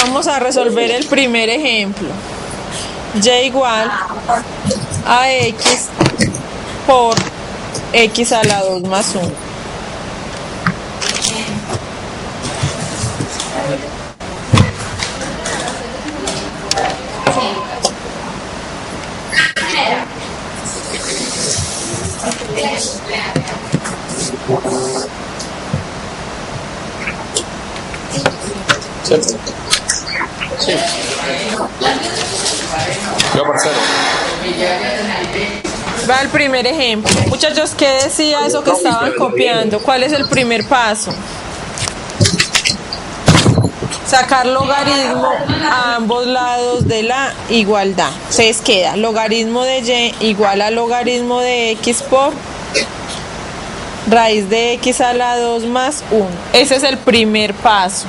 Vamos a resolver el primer ejemplo. Y igual a x por x a la 2 más 1. Sí. Yo, parcero. Va el primer ejemplo. Muchachos, ¿qué decía eso que estaban copiando? ¿Cuál es el primer paso? Sacar logaritmo a ambos lados de la igualdad. Entonces queda logaritmo de y igual a logaritmo de x por raíz de x a la 2 más 1. Ese es el primer paso.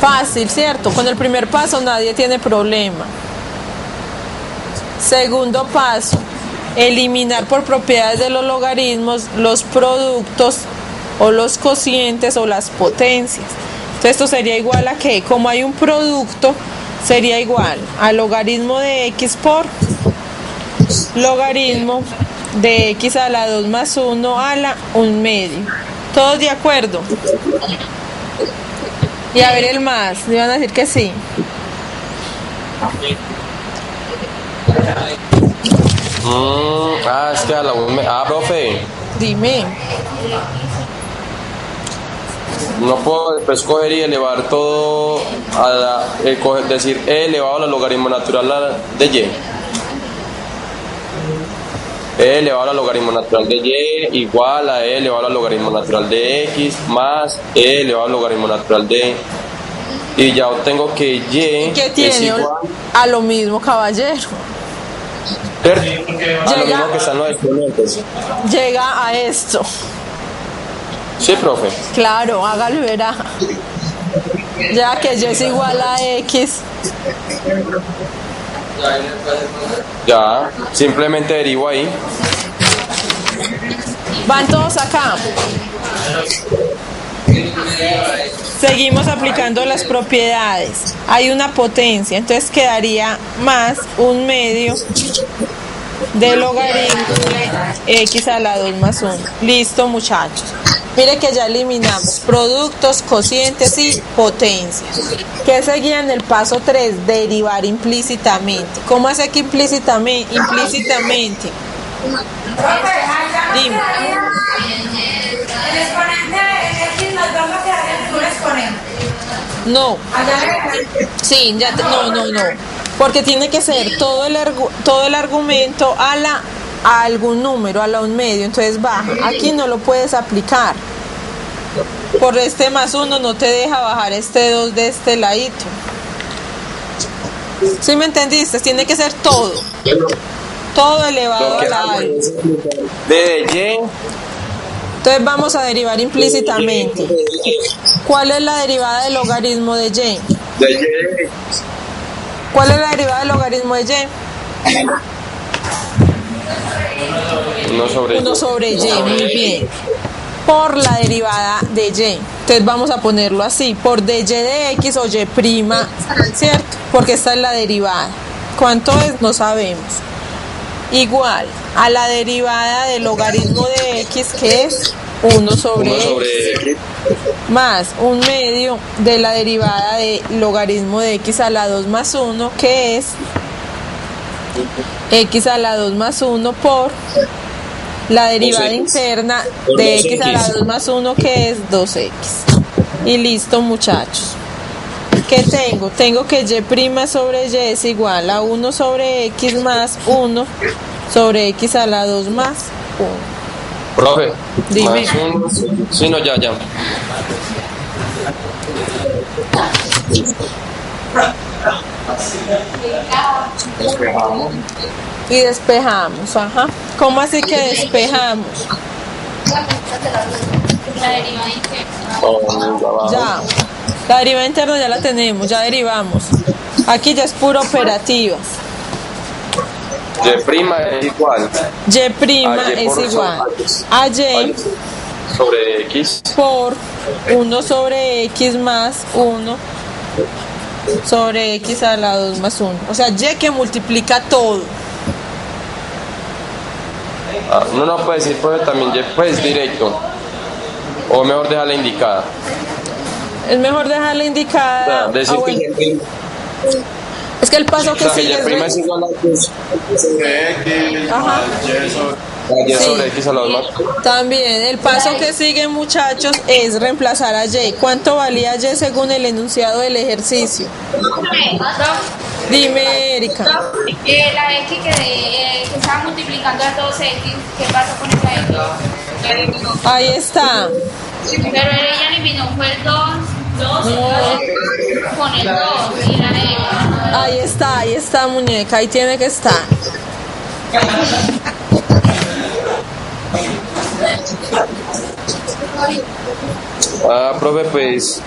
Fácil, ¿cierto? Con el primer paso nadie tiene problema. Segundo paso, eliminar por propiedades de los logaritmos los productos o los cocientes o las potencias. Entonces esto sería igual a que, como hay un producto, sería igual a logaritmo de x por logaritmo de x a la 2 más 1 a la 1 medio. ¿Todos de acuerdo? Y a ver el más, le van a decir que sí. Es que a la 1 medio. Profe. Dime. No puedo después coger y elevar todo a la, decir e elevado al logaritmo natural de y. E elevado al logaritmo natural de y igual a e elevado al logaritmo natural de x más e elevado al logaritmo natural de y ya obtengo que y ¿qué tiene? es igual A lo mismo, caballero. a lo mismo que están los exponentes. Llega a esto. Sí, profe. Claro, hágalo y verá. Ya que y es igual a x. Ya, simplemente derivo ahí. Van todos acá. Seguimos aplicando las propiedades. Hay una potencia, entonces quedaría más 1 medio de logaritmo de x a la 2 más 1. Listo, muchachos. Mire que ya eliminamos productos, cocientes y potencias. ¿Qué seguía en el paso 3? Derivar implícitamente. ¿Cómo hace que implícitamente? Dime. El exponente de X nos vamos a quedar en un exponente. No. Sí, no. Porque tiene que ser todo el argumento a algún número, a un medio. Entonces baja. Aquí no lo puedes aplicar. Por este más 1 no te deja bajar este 2 de este ladito. ¿Sí me entendiste? Tiene que ser todo. Todo elevado a la alta. De Y. Entonces vamos a derivar implícitamente. ¿Cuál es la derivada del logaritmo de Y? De Y. ¿Cuál es la derivada del logaritmo de Y? 1 sobre Y, muy bien. Por la derivada de Y. Entonces vamos a ponerlo así, por dy de X o Y', ¿cierto? Porque esta es la derivada. ¿Cuánto es? No sabemos. Igual a la derivada del logaritmo de X, que es 1 sobre X, más un medio de la derivada del logaritmo de X a la 2 más 1, que es X a la 2 más 1 por la derivada interna de X a la 2 más 1, que es 2X. Y listo, muchachos. ¿Qué tengo? Tengo que Y' sobre Y es igual a 1 sobre X más 1 sobre X a la 2 más 1. Profe, Dime. más 1. Sí, no, ya. Despejamos. Y despejamos, ajá. ¿Cómo así que despejamos? La derivada interna. Ya. La derivada interna ya la tenemos, ya derivamos. Aquí ya es pura operativa. Y' es igual Y' A Y es por igual sobre- a Y sobre X por 1 sobre X más 1 sobre X a la 2 más 1. O sea, Y que multiplica todo. no puede decir, profe, también Y pues directo, o mejor dejarla indicada. Es mejor dejarla indicada. Decir bueno. que Y', Es que el paso que o sea, que sigue Y' es es igual a X Sobre X Ajá. más Y sobre... Y Sí. sobre X a la 2 más 1. También el paso que sigue, muchachos, es reemplazar a Y. ¿Cuánto valía Y según el enunciado del ejercicio? Dime, Erika. La X que estaba multiplicando a 2X, ¿qué pasó con esa X? Ahí está. Pero ella eliminó fue el 2 con el 2 y la X. Ahí está, muñeca. Ahí tiene que estar. Profe, pues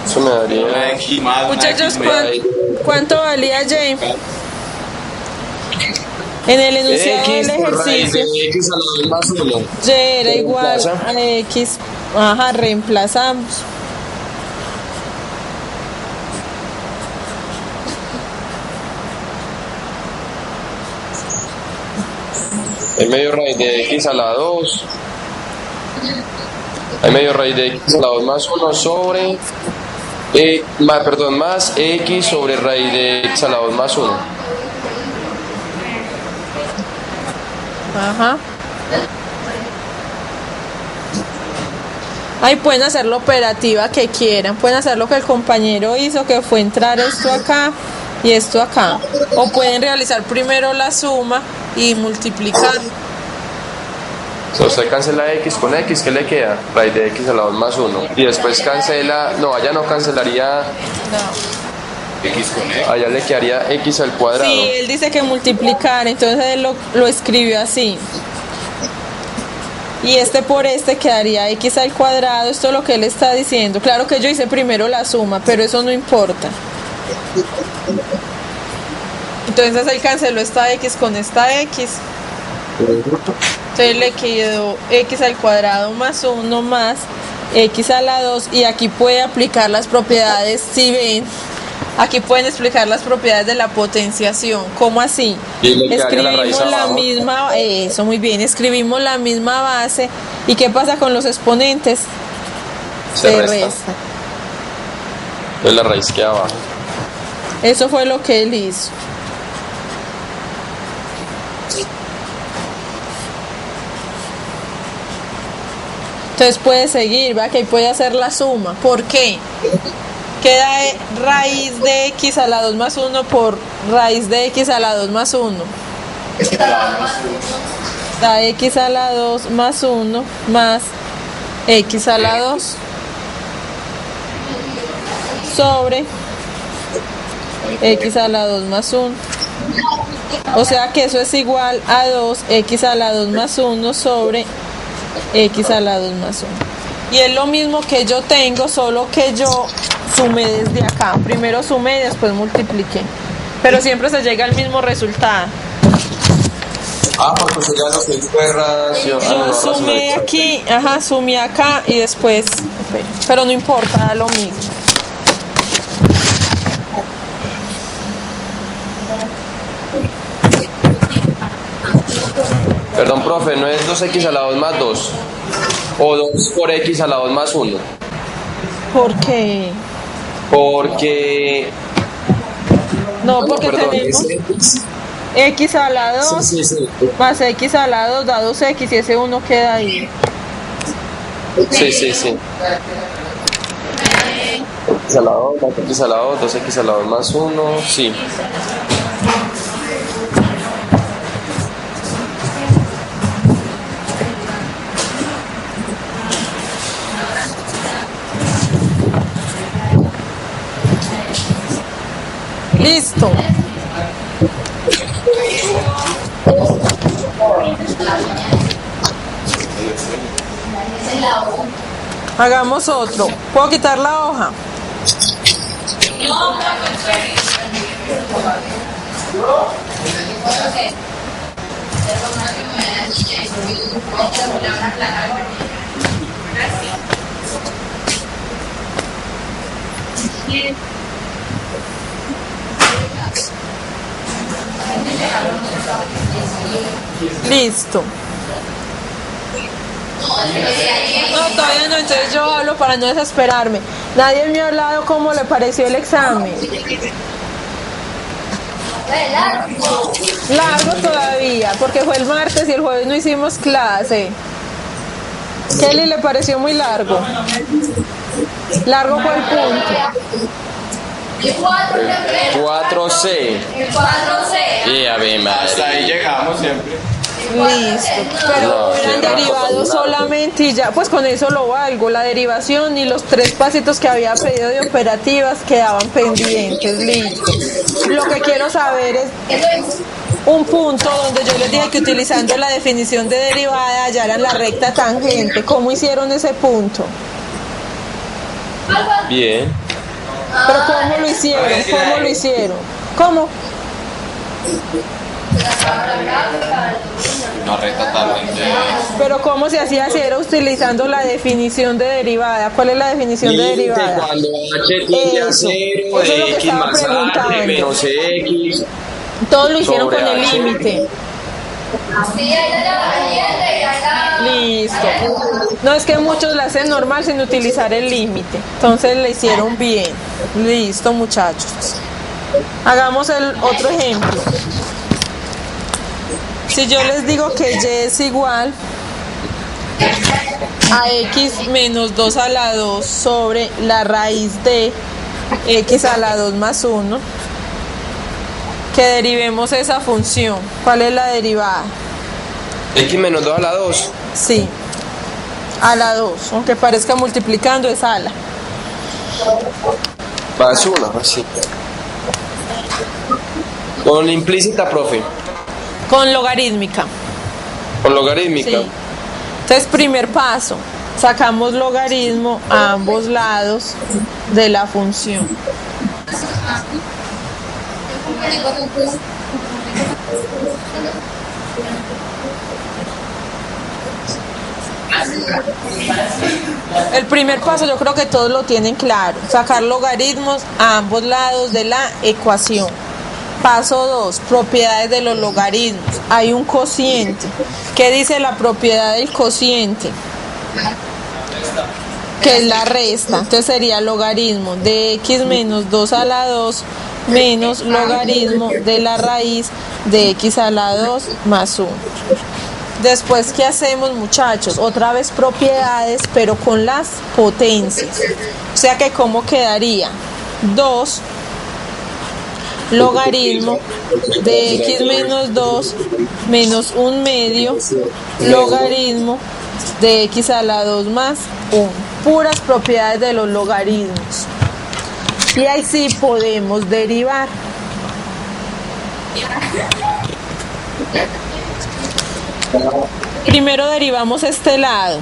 eso me daría Una X más una Muchachos, X ¿cuánto valía Y? En el enunciado X del por raíz ejercicio. de X a la 2 más 1. Y era igual Reemplaza. a X. Ajá, reemplazamos. Hay medio raíz de X a la 2. Hay medio raíz de X a la 2 más 1 sobre más X sobre raíz de X a la 2 más 1. Ajá. Ahí pueden hacer la operativa que quieran. Pueden hacer lo que el compañero hizo, que fue entrar esto acá y esto acá. O pueden realizar primero la suma y multiplicar. O sea, usted cancela X con X, ¿qué le queda? Raíz de X a la 2 más 1. Y después cancela, no, allá no cancelaría, X con X. allá le quedaría X al cuadrado. Sí, él dice que multiplicar, entonces él lo escribió así. Y este por este quedaría X al cuadrado. Esto es lo que él está diciendo. Claro que yo hice primero la suma, pero eso no importa. Entonces él canceló esta X con esta X. Entonces le quedó X al cuadrado más 1 más X a la 2. Y aquí puede aplicar las propiedades, si ven, aquí pueden explicar las propiedades de la potenciación. ¿Cómo así? Y le quedaría la raíz Escribimos la abajo. misma, eso muy bien, escribimos la misma base. ¿Y qué pasa con los exponentes? Se resta. Entonces la raíz queda abajo. Eso fue lo que él hizo. Entonces puede seguir, ¿va? Que ahí puede hacer la suma. ¿Por qué? Queda raíz de x a la 2 más 1 por raíz de x a la 2 más 1. Da x a la 2 más 1 más x a la 2 sobre x a la 2 más 1. O sea que eso es igual a 2x a la 2 más 1 sobre x a la 2 más 1. Y es lo mismo que yo tengo, solo que yo sumé desde acá. Primero sumé y después multipliqué. Pero siempre se llega al mismo resultado. Porque usted ya lo que fue radiación. Yo sumé aquí, sumé acá y después. Pero no importa, da lo mismo. Perdón, profe, ¿no es 2x a la 2 más 2? ¿O 2 por x a la 2 más 1? ¿Por qué? Porque... No, porque tenemos x a la 2 sí. más x a la 2 da 2x y ese 1 queda ahí. Sí. X a la 2 más x a la 2, 2x a la 2 más 1, sí. Listo. Hagamos otro. ¿Puedo quitar la hoja? Listo. No, todavía no, entonces yo hablo para no desesperarme. Nadie me ha hablado cómo le pareció el examen. Largo todavía, porque fue el martes y el jueves no hicimos clase. Kelly, le pareció muy largo. Largo fue el punto. 4C. El 4C. Y a ver, Hasta madre. ahí llegamos siempre. Listo, pero eran derivados solamente y ya, pues con eso lo valgo, la derivación y los 3 pasitos que había pedido de operativas quedaban pendientes, listo. Lo que quiero saber es un punto donde yo les dije que utilizando la definición de derivada hallaran la recta tangente. ¿Cómo hicieron ese punto? Bien. Pero ¿cómo lo hicieron? ¿Cómo lo hicieron? ¿Cómo? Una recta tangente. Pero ¿cómo se hacía si era utilizando la definición de derivada? ¿Cuál es la definición de derivada? Cuando h tiende a 0, eso es lo que x estaba más h preguntando. menos x. Todos lo hicieron sobre con el H. límite. Listo. No, es que muchos la hacen normal sin utilizar el límite. Entonces le hicieron bien. Listo, muchachos. Hagamos el otro ejemplo. Si yo les digo que y es igual a x menos 2 a la 2 sobre la raíz de x a la 2 más 1, que derivemos esa función. ¿Cuál es la derivada? X menos 2 a la 2. Sí, a la 2, aunque parezca multiplicando es a la. Más 1, así. Con implícita, profe. Con logarítmica. Con logarítmica. Sí. Entonces, primer paso, sacamos logaritmo a ambos lados de la función. El primer paso yo creo que todos lo tienen claro, sacar logaritmos a ambos lados de la ecuación. Paso 2, propiedades de los logaritmos. Hay un cociente. ¿Qué dice la propiedad del cociente? Que es la resta. Entonces sería logaritmo de x menos 2 a la 2 menos logaritmo de la raíz de x a la 2 más 1. Después, ¿qué hacemos, muchachos? Otra vez propiedades, pero con las potencias. O sea que, ¿cómo quedaría? 2 logaritmo de x menos 2 menos 1 medio logaritmo de x a la 2 más 1. Puras propiedades de los logaritmos. Y ahí sí podemos derivar. Primero derivamos este lado.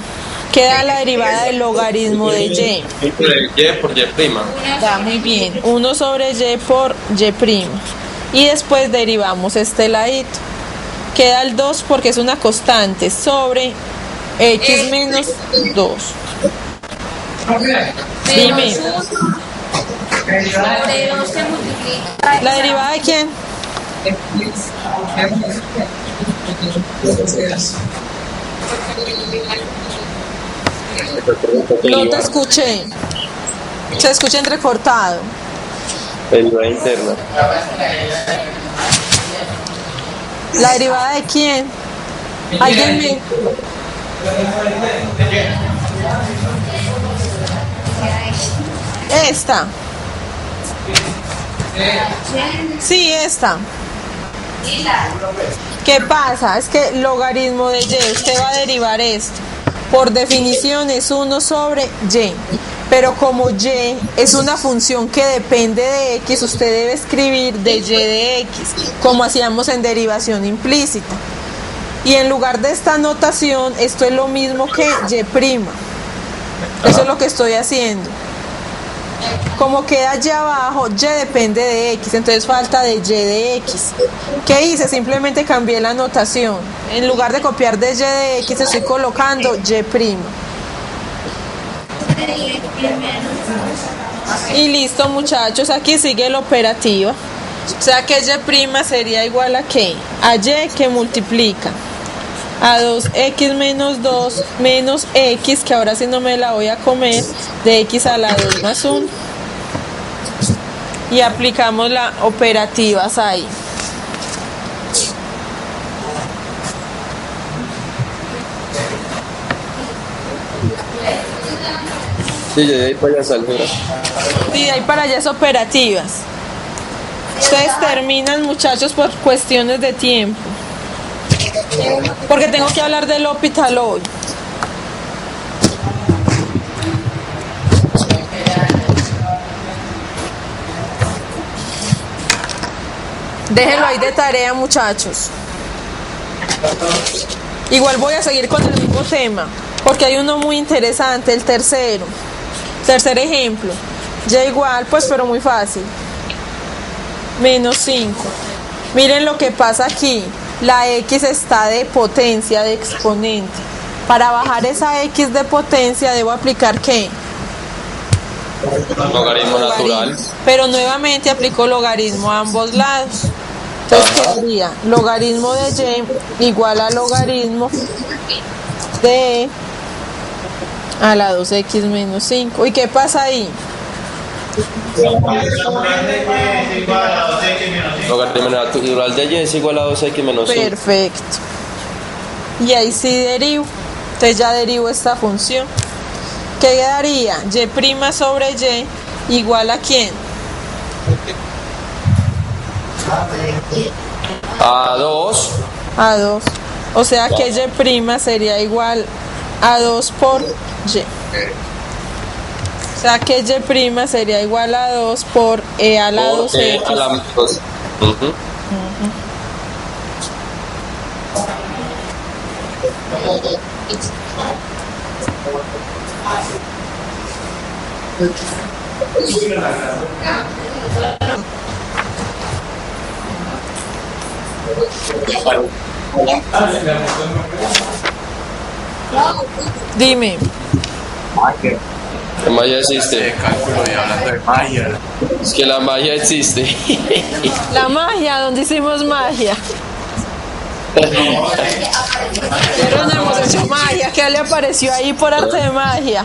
Queda la derivada del logaritmo de y. Y por y prima. Está muy bien. 1 sobre y por y prima. Y después derivamos este ladito. Queda el 2 porque es una constante sobre x menos 2. Dime. Sobre 2 se multiplica. ¿La derivada de quién? No te escuché. Se escucha entrecortado. Derivada interna. ¿La derivada de quién? ¿Alguien me...? Esta. Sí, esta. ¿Qué pasa? Es que logaritmo de y, usted va a derivar esto. Por definición es 1 sobre y. Pero como y es una función que depende de x, usted debe escribir de y de x, como hacíamos en derivación implícita. Y en lugar de esta notación, esto es lo mismo que y prima. Eso es lo que estoy haciendo. Como queda allá abajo, y depende de x, entonces falta de y de x. ¿Qué hice? Simplemente cambié la notación. En lugar de copiar de y de x, estoy colocando y prima. Y listo, muchachos, aquí sigue la operativa. O sea que y prima sería igual a ¿qué? A y que multiplica a 2x menos 2 menos x, que ahora sí no me la voy a comer, de x a la 2 más 1. Y aplicamos las operativas ahí. Sí, de ahí para allá saldrá. Y de ahí para allá es operativas. Ustedes terminan, muchachos, por cuestiones de tiempo. Porque tengo que hablar del hospital hoy. Déjenlo ahí de tarea, muchachos. Igual voy a seguir con el mismo tema, porque hay uno muy interesante, el tercero. Tercer ejemplo. Y igual, pues, pero muy fácil. Menos 5. Miren lo que pasa aquí. La x está de potencia, de exponente. Para bajar esa x de potencia, debo aplicar ¿qué? Logaritmo natural. Pero nuevamente aplico logaritmo a ambos lados. Entonces quedaría logaritmo de y igual a logaritmo de a la 2x menos 5. ¿Y qué pasa ahí? Logaritmo natural de y es igual a 2x menos 5. Perfecto. Y ahí sí derivo. Entonces ya derivo esta función. ¿Qué quedaría? Y' sobre y igual a ¿quién? A 2. A 2. O sea que y' sería igual a 2 por y. O sea que y' sería igual a 2 por e a la 2x. A la 2. Dime. La magia existe. Cálculo y hablando de magia. Es que la magia existe. La magia, donde hicimos magia. Pero no hemos hecho magia. ¿Qué le apareció ahí por arte de magia?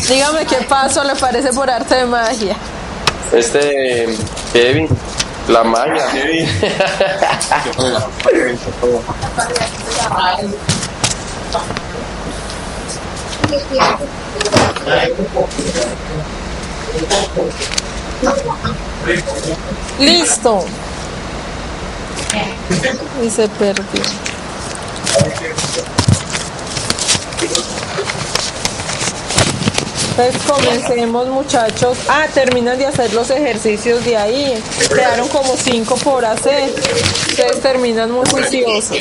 Dígame qué paso le parece por arte de magia. Kevin. La magia. Listo. Y se perdió. Entonces comencemos, muchachos. Terminan de hacer los ejercicios de ahí. Quedaron como 5 por hacer. Ustedes terminan muy juiciosos.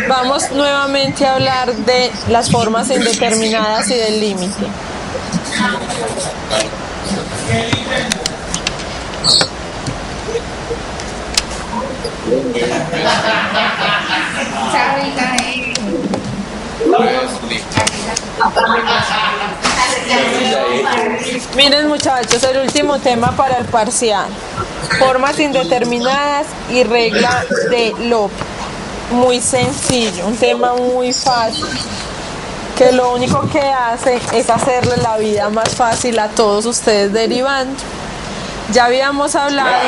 Vamos nuevamente a hablar de las formas indeterminadas y del límite. Miren, muchachos, el último tema para el parcial. Formas indeterminadas y regla de Lope. Muy sencillo, un tema muy fácil, que lo único que hace es hacerle la vida más fácil a todos ustedes derivando. Ya habíamos hablado,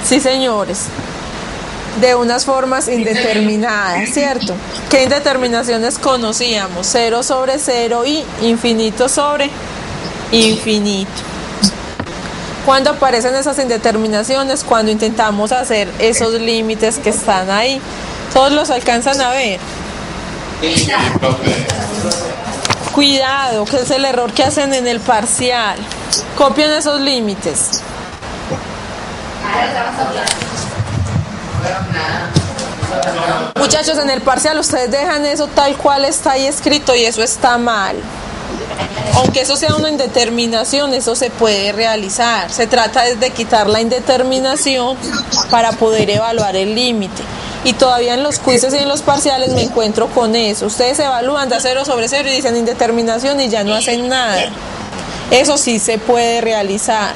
sí señores, de unas formas indeterminadas, ¿cierto? ¿Qué indeterminaciones conocíamos? 0 sobre 0 y infinito sobre infinito. ¿Cuándo aparecen esas indeterminaciones? Cuando intentamos hacer esos límites que están ahí. ¿Todos los alcanzan a ver? Cuidado, que es el error que hacen en el parcial. Copian esos límites. Muchachos, en el parcial ustedes dejan eso tal cual está ahí escrito y eso está mal. Aunque eso sea una indeterminación, eso se puede realizar. Se trata de quitar la indeterminación para poder evaluar el límite. Y todavía en los quizzes y en los parciales me encuentro con eso. Ustedes evalúan de 0 sobre 0 y dicen indeterminación y ya no hacen nada. Eso sí se puede realizar.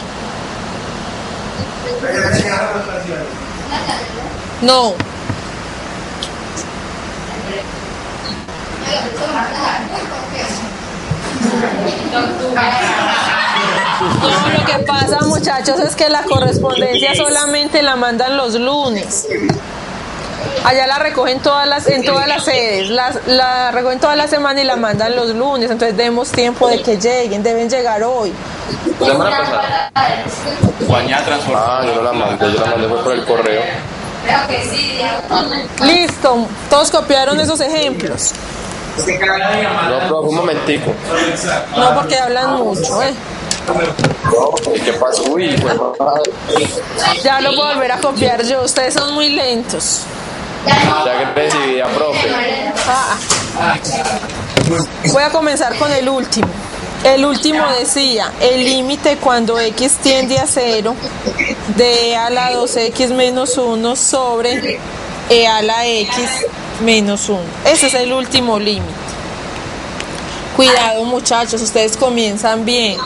No. No, lo que pasa, muchachos, es que la correspondencia solamente la mandan los lunes. Allá la recogen en todas las sedes, la recogen toda la semana y la mandan los lunes, entonces demos tiempo de que lleguen, deben llegar hoy. ¿La semana pasada? Yo no la mandé fue por el correo. Listo, todos copiaron esos ejemplos. No, pero un momentico. No, porque hablan mucho, ¿Qué pasó? Uy, ya lo puedo volver a copiar yo, ustedes son muy lentos. Ya que recibía, profe. Voy a comenzar con el último. El último decía, el límite cuando x tiende a 0 de e a la 2x menos 1 sobre e a la x menos 1. Ese es el último límite. Cuidado, muchachos, ustedes comienzan bien.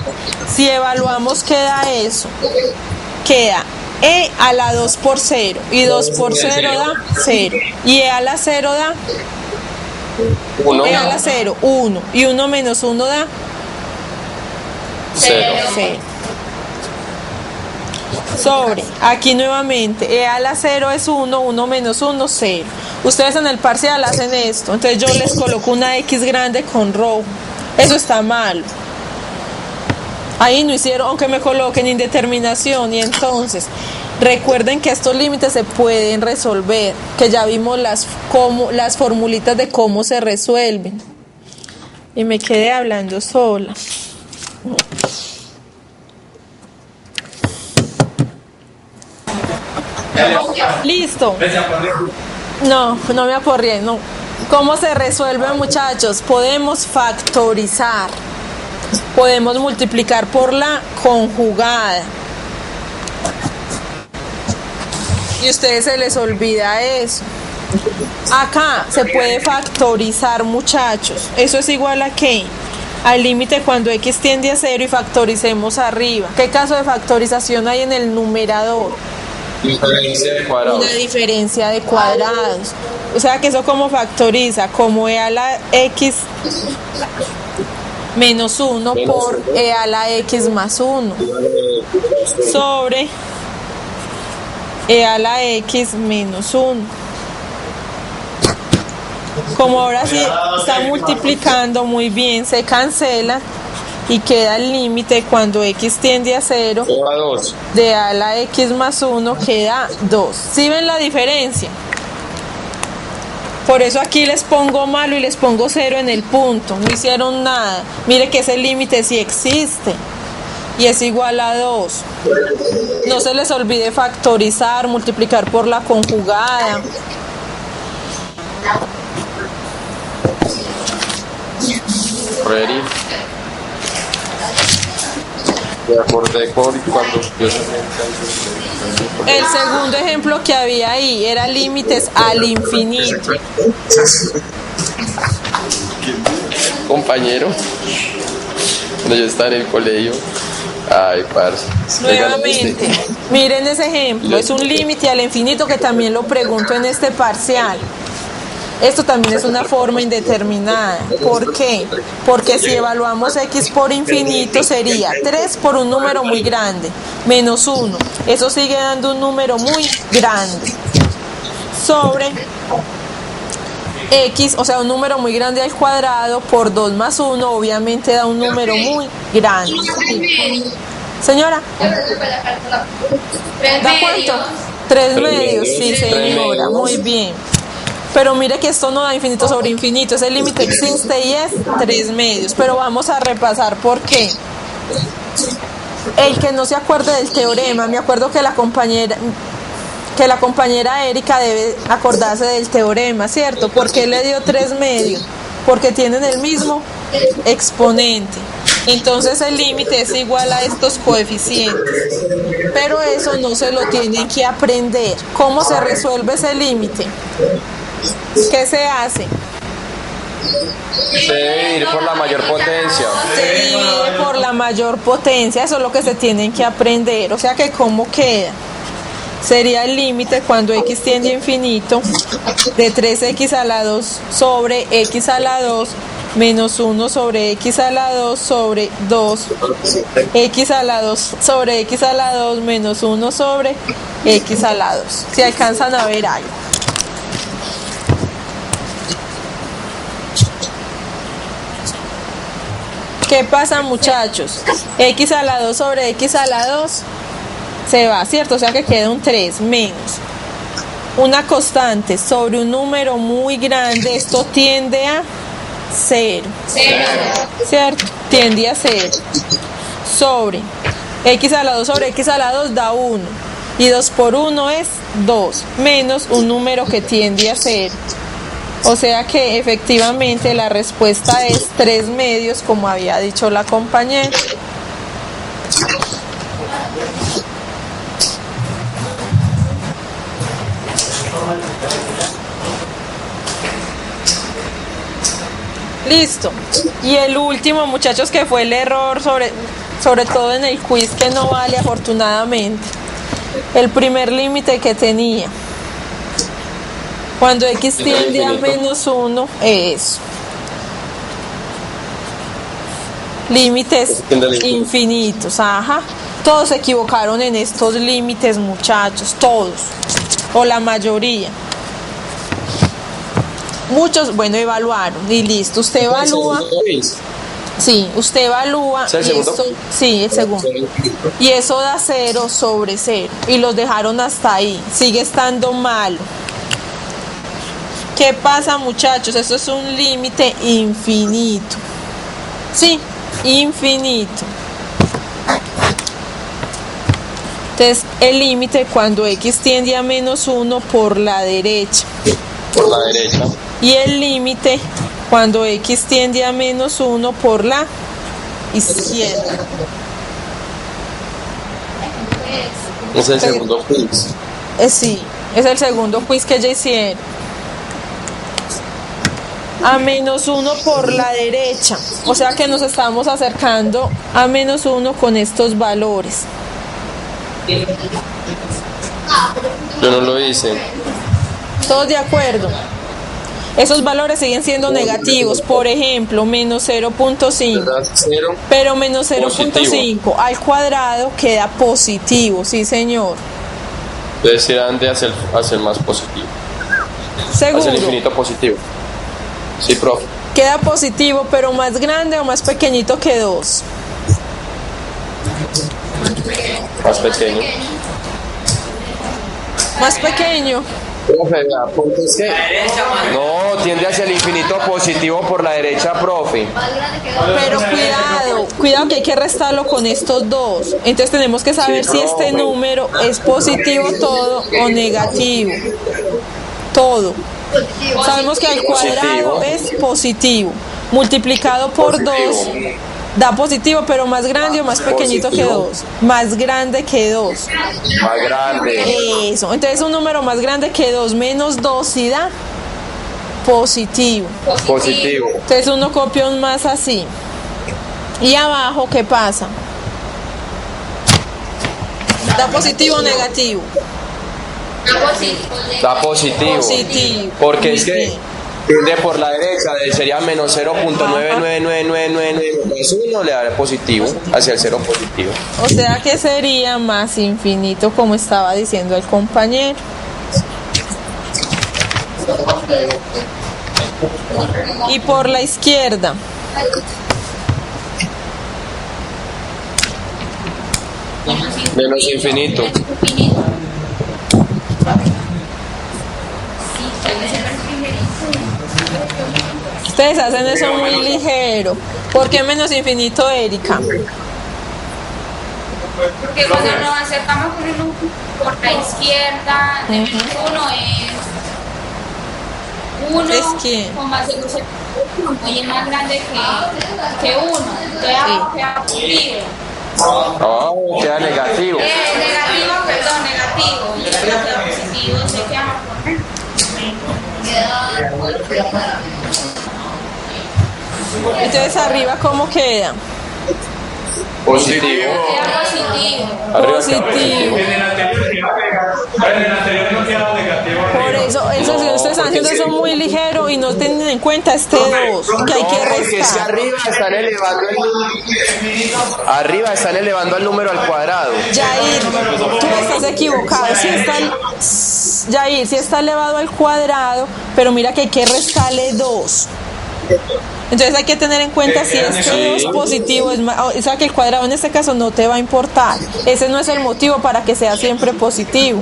Si evaluamos, queda eso. Queda e a la 2 por 0 y 2 por 0 da 0 y e a la 0 da 1. E a la 0, 1 y 1 menos 1 da 0. Sobre, aquí nuevamente, e a la 0 es 1, 1 menos 1, 0. Ustedes en el parcial hacen esto, entonces yo les coloco una X grande con rojo. Eso está mal. Ahí no hicieron, aunque me coloquen indeterminación. Y entonces, recuerden que estos límites se pueden resolver, que ya vimos las formulitas de cómo se resuelven. Y me quedé hablando sola. Listo. No me aporrié, no. ¿Cómo se resuelve, muchachos? Podemos factorizar. Podemos multiplicar por la conjugada. Y a ustedes se les olvida eso. Acá se puede factorizar, muchachos. ¿Eso es igual a qué? al límite cuando x tiende a 0 y factoricemos arriba. ¿Qué caso de factorización hay en el numerador? Diferencia de cuadrados. Una diferencia de cuadrados. O sea que eso como factoriza, como e a la x menos 1 por e a la x más 1 sobre e a la x menos 1. Como ahora sí está multiplicando muy bien, se cancela y queda el límite cuando x tiende a 0 de a la x más 1 queda 2. ¿Sí ven la diferencia? Por eso aquí les pongo malo y les pongo 0 en el punto. No hicieron nada. Mire que ese límite sí existe y es igual a 2. No se les olvide factorizar, multiplicar por la conjugada. Ready. Me acordé cuando yo El segundo ejemplo que había ahí era límites al infinito. compañero cuando yo estaba en el colegio. Ay, parce. Nuevamente, miren ese ejemplo, es un límite al infinito que también lo pregunto en este parcial. Esto también es una forma indeterminada. ¿Por qué? Porque si evaluamos x por infinito sería 3 por un número muy grande, menos 1. Eso sigue dando un número muy grande. Sobre x, o sea, un número muy grande al cuadrado, por 2 más 1, obviamente da un número muy grande. Señora, ¿da cuánto? 3 medios, sí señora, muy bien. Pero mire que esto no da infinito sobre infinito, ese límite existe y es 3 medios. Pero vamos a repasar por qué. El que no se acuerde del teorema, me acuerdo que la compañera Erika debe acordarse del teorema, ¿cierto? ¿Por qué le dio 3 medios? Porque tienen el mismo exponente. Entonces el límite es igual a estos coeficientes. Pero eso no se lo tienen que aprender. ¿Cómo se resuelve ese límite? ¿Qué se hace? Se debe dividir por la mayor potencia. Se divide por la mayor potencia, eso es lo que se tienen que aprender. O sea que ¿cómo queda? Sería el límite cuando x tiende a infinito de 3x a la 2 sobre x a la 2 menos 1 sobre x a la 2 sobre 2 x a la 2 sobre x a la 2 menos 1 sobre x a la 2. Si alcanzan a ver algo. ¿Qué pasa, muchachos? X a la 2 sobre X a la 2 se va, ¿cierto? O sea que queda un 3 menos una constante sobre un número muy grande. Esto tiende a 0, ¿cierto? Tiende a 0 sobre X a la 2 sobre X a la 2 da 1 y 2 por 1 es 2 menos un número que tiende a 0. O sea que efectivamente la respuesta es 3 medios, como había dicho la compañera. Listo. Y el último, muchachos, que fue el error, sobre todo en el quiz, que no vale afortunadamente. El primer límite que tenía. Cuando x tiende a menos 1, eso. Límites infinitos, ajá. Todos se equivocaron en estos límites, muchachos, todos. O la mayoría. Muchos, bueno, evaluaron y listo. Usted evalúa. Sí, usted evalúa. ¿Es el segundo? Esto, sí, el segundo. Y eso da 0 sobre 0. Y los dejaron hasta ahí. Sigue estando malo. ¿Qué pasa, muchachos? Esto es un límite infinito. Sí, infinito. Entonces, el límite cuando x tiende a menos 1 por la derecha. Por la derecha. Y el límite cuando x tiende a menos 1 por la izquierda. Es el segundo quiz. Sí, es el segundo quiz que ya hicieron. a -1 por la derecha. O sea que nos estamos acercando a -1 con estos valores. Yo no lo hice. ¿Todos de acuerdo? Esos valores siguen siendo negativos. Por ejemplo, -0.5. Cero. Pero -0.5 al cuadrado queda positivo, sí señor. Entonces irán de hacia el más positivo. Seguro. Hacia el infinito positivo. Sí, profe. Queda positivo, pero más grande o más pequeñito que 2. Más pequeño. Más pequeño. Profe, vea, porque es que no, tiende hacia el infinito positivo por la derecha, profe. Pero cuidado que hay que restarlo con estos dos. Entonces tenemos que saber Sí, si este profe. número es positivo todo o negativo. Todo. Sabemos que al cuadrado es positivo. Multiplicado por 2 da positivo, pero más grande o más pequeñito que 2. Más grande que 2. Más grande. Eso. Entonces un número más grande que 2 menos 2 sí da positivo. Positivo. Entonces uno copia un más así. Y abajo, ¿qué pasa? ¿Da positivo o negativo? Da positivo. Positivo. Porque Muy es que bien. tiende por la derecha, sería menos 0.99999 más 1 le da positivo, hacia el 0 positivo. O sea que sería más infinito, como estaba diciendo el compañero. Y por la izquierda. Menos infinito. Ustedes hacen eso muy ligero. ¿Por qué menos infinito, Erika? Porque cuando nos acercamos con uno por la izquierda, de menos uno es uno ¿Es quién? con más de y es más grande que uno. Entonces abajo queda positivo. Oh, queda negativo. Negativo, perdón, negativo. Y esto queda positivo, se queda más por Entonces arriba, ¿cómo queda? Positivo. queda positivo. Arriba queda Positivo. En el anterior no quedaba negativo. Por eso ustedes están haciendo eso muy ligero y no tienen en cuenta este 2, que hay que Porque es que restar. arriba están elevando el número al cuadrado. Jair, tú estás equivocado. Jair, sí está elevado al cuadrado, pero mira que hay que restarle 2. Entonces hay que tener en cuenta si este 2 positivo es más, o sea que el cuadrado en este caso no te va a importar. Ese no es el motivo para que sea siempre positivo.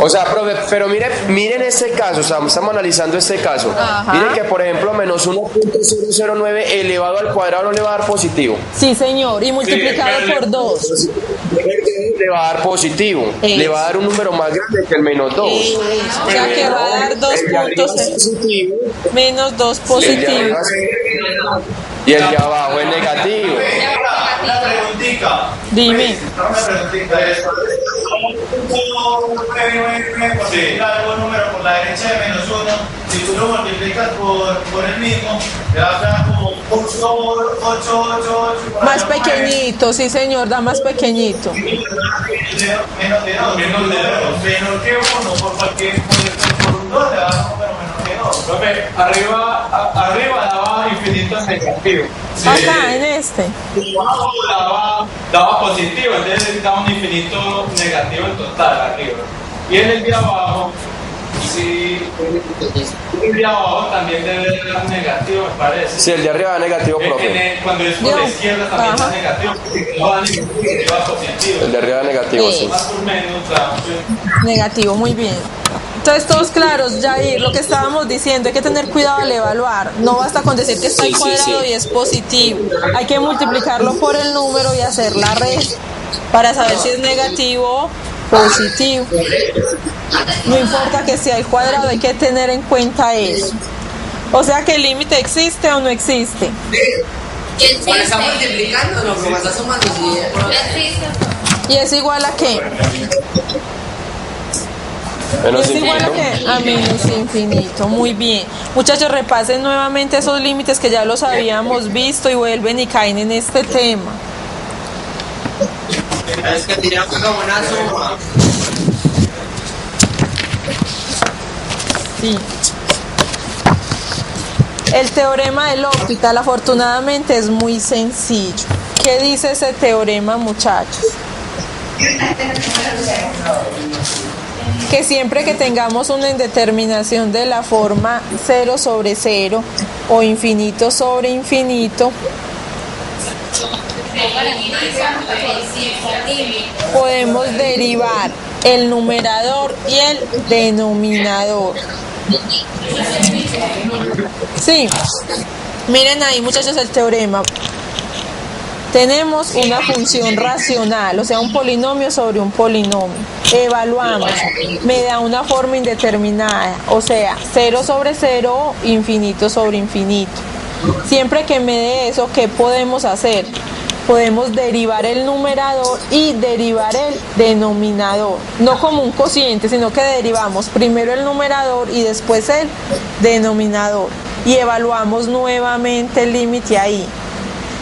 O sea, profe, pero miren este caso, o sea, estamos analizando este caso. Ajá. Miren que, por ejemplo, menos 1.009 elevado al cuadrado no le va a dar positivo. Sí, señor, y multiplicado por 2. Le va a dar positivo. Eso. Le va a dar un número más grande que el menos 2. O sea que va a dar 2 El de arriba puntos es positivo, menos 2 el de positivo. arriba y el de abajo es negativo. Una preguntita. Dime. Una preguntita es, si algún número por la derecha de menos 1, si tú lo multiplicas por el mismo, te va a dar como 8. Más pequeñito, sí señor, da más pequeñito. Menos de 2. Menos que 1, por cualquier, por un 2 le va a dar un número menos que 2. Profe, arriba daba infinito negativo. Acá en este. Abajo daba positivo, entonces daba un infinito negativo en total arriba. Y en el de abajo, sí, el de abajo también debe dar negativo, me parece. Sí, el de arriba da negativo, profe. Cuando es por la Dios. izquierda también Ajá. da negativo, porque no da negativo, da positivo. El de arriba da negativo, sí. Más o menos, claro. Negativo, muy bien. Entonces todos claros, Jair, lo que estábamos diciendo, hay que tener cuidado al evaluar. No basta con decir que está al cuadrado y es positivo. Hay que multiplicarlo por el número y hacer la resta para saber si es negativo o positivo. No importa que sea al cuadrado, hay que tener en cuenta eso. O sea que el límite existe o no existe. Cuando está multiplicando, no, como está sumando, sí. ¿Y es igual a qué? Menos Es igual a infinito. que a menos infinito. Muy bien. Muchachos, repasen nuevamente esos límites que ya los habíamos visto y vuelven y caen en este tema. Es que tiramos como una suma. Sí. El teorema del L'Hopital afortunadamente es muy sencillo. ¿Qué dice ese teorema, muchachos? Que siempre que tengamos una indeterminación de la forma 0 sobre 0 o infinito sobre infinito, podemos derivar el numerador y el denominador. Sí, miren ahí, muchachos, el teorema. Tenemos una función racional, o sea, un polinomio sobre un polinomio. Evaluamos, me da una forma indeterminada, o sea, 0 sobre 0 o infinito sobre infinito. Siempre que me dé eso, ¿qué podemos hacer? Podemos derivar el numerador y derivar el denominador. No como un cociente, sino que derivamos primero el numerador y después el denominador. Y evaluamos nuevamente el límite ahí.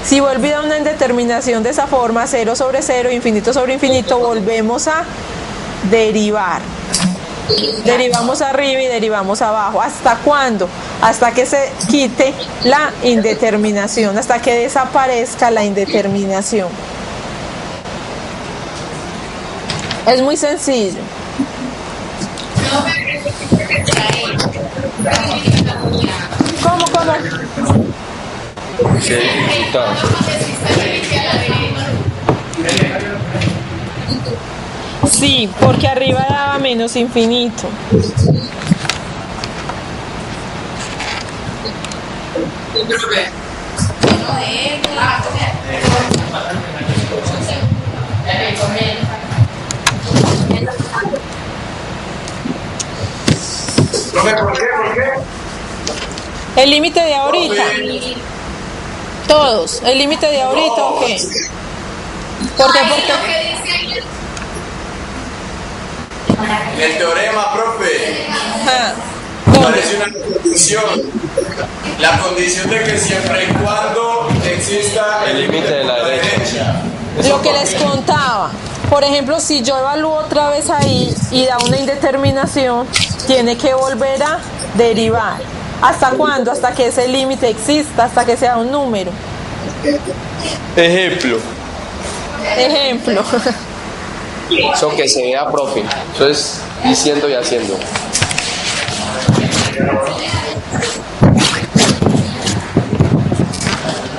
Si vuelve a una indeterminación de esa forma, 0 sobre 0, infinito sobre infinito, volvemos a derivar. Derivamos arriba y derivamos abajo. ¿Hasta cuándo? Hasta que se quite la indeterminación, hasta que desaparezca la indeterminación. Es muy sencillo. ¿Cómo? Se dificulta. Sí, porque arriba daba menos infinito. ¿Por qué? El límite de ahorita. Todos. ¿El límite de ahorita o qué? ¿Por qué? El teorema, profe, Ajá. parece una condición. La condición de que siempre y cuando exista el límite de la derecha. Lo que les contaba. Por ejemplo, si yo evalúo otra vez ahí y da una indeterminación, tiene que volver a derivar. ¿Hasta cuándo? Hasta que ese límite exista, hasta que sea un número. Ejemplo. Eso que se vea, profe. Eso es diciendo y haciendo.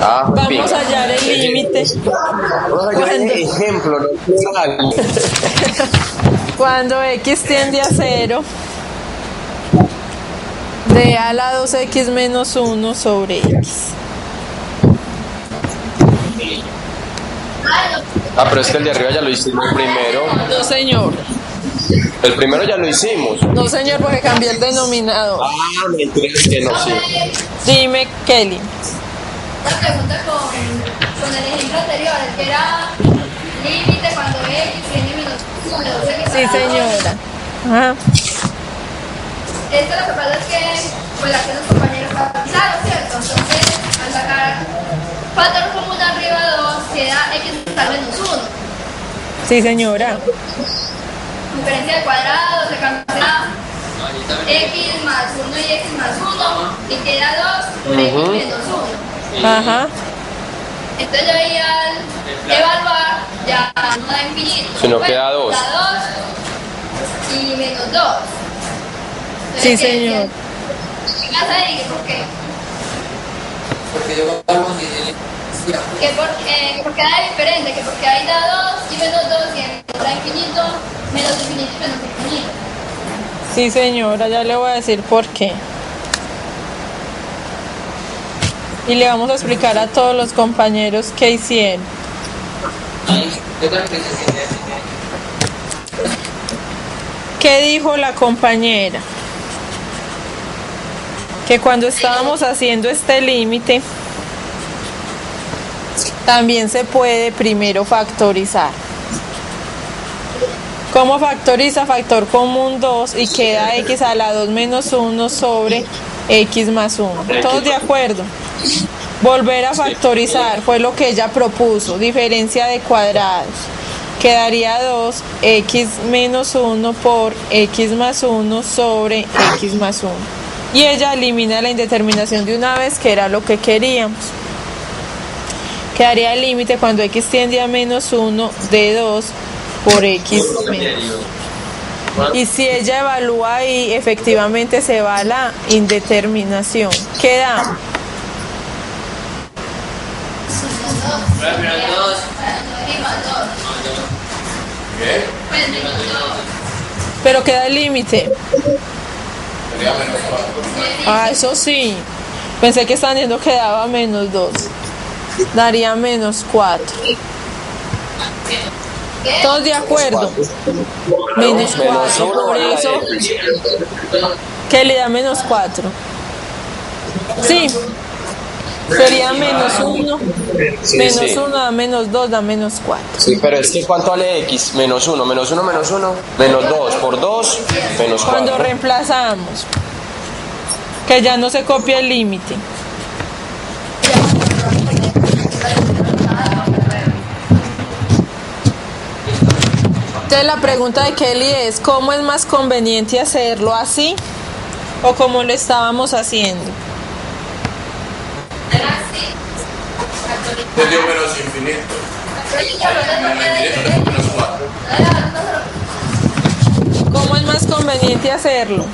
Vamos a hallar el límite. Ejemplo, no. Cuando x tiende a 0, de a la 2x menos 1 sobre x. Pero es que el de arriba ya lo hicimos primero. No, señor. El primero ya lo hicimos. No, señor, porque cambié el denominador. Mentira que no, sí. Dime, Kelly. La pregunta con el ejemplo anterior, el que era límite cuando x tiene menos 1. Sí, señora. Ajá. Esto lo que pasa es que, pues, aquí los compañeros claro, ¿cierto? Entonces, al sacar factor común arriba de 2, queda x al menos 1. Sí, señora. Diferencia de cuadrado, se cambia x más 1 y x más 1, y queda 2 por x menos 1. Ajá. Entonces yo ahí al evaluar ya no da infinito. Sino queda 2. Da 2 y menos 2. Sí, señor. ¿Qué pasa ahí? ¿Por qué? Porque yo Que porque da diferente, que porque ahí da 2 y menos 2 y da infinito, menos infinito y menos infinito. Sí, señora, ya le voy a decir por qué. Y le vamos a explicar a todos los compañeros qué hicieron. ¿Qué dijo la compañera? Que cuando estábamos haciendo este límite, también se puede primero factorizar. ¿Cómo factoriza? Factor común 2 y queda x a la 2 menos 1 sobre x más 1. ¿Todos de acuerdo? Volver a factorizar fue lo que ella propuso. Diferencia de cuadrados. Quedaría 2x menos 1 por x más 1 sobre x más 1. Y ella elimina la indeterminación de una vez, que era lo que queríamos. Quedaría el límite cuando x tiende a menos 1 de 2 por x menos. Y si ella evalúa ahí, efectivamente se va a la indeterminación. Queda pero queda el límite. Ah, eso sí. Pensé que estaban diciendo que daba menos 2. Daría menos 4. ¿Todos de acuerdo? Menos 4. Por eso que le da menos 4. Sí. Sería menos 1. Menos 1 da menos 2, da menos 4. Sí, pero es que ¿cuánto vale x? Menos 1, menos 1, menos 1, menos 2 por 2, menos 4. Cuando reemplazamos, que ya no se copia el límite. Entonces la pregunta de Kelly es, ¿cómo es más conveniente hacerlo así o como lo estábamos haciendo? Te dio menos infinito. Menos 4. ¿Cómo es más conveniente hacerlo?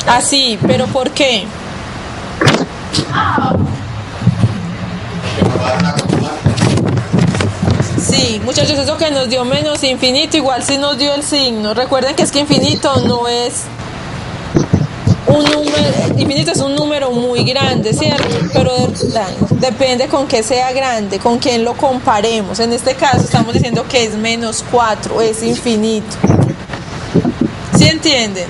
Así, ¿pero por qué? Sí, muchachos, eso que nos dio menos infinito, igual sí nos dio el signo. Recuerden que es que infinito no es un número, infinito es un número muy grande, ¿cierto? Pero depende con qué sea grande, con quién lo comparemos. En este caso estamos diciendo que es menos 4, es infinito. ¿Sí entienden?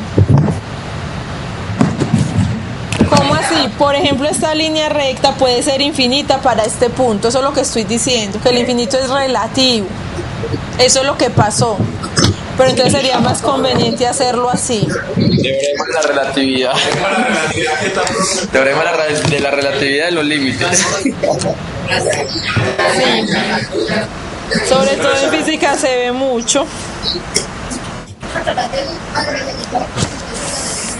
¿Cómo así? Por ejemplo, esta línea recta puede ser infinita para este punto. Eso es lo que estoy diciendo, que el infinito es relativo. Eso es lo que pasó. Pero entonces sería más conveniente hacerlo así. Teorema de la relatividad. Teorema de la relatividad de los límites. Sí. Sobre todo en física se ve mucho.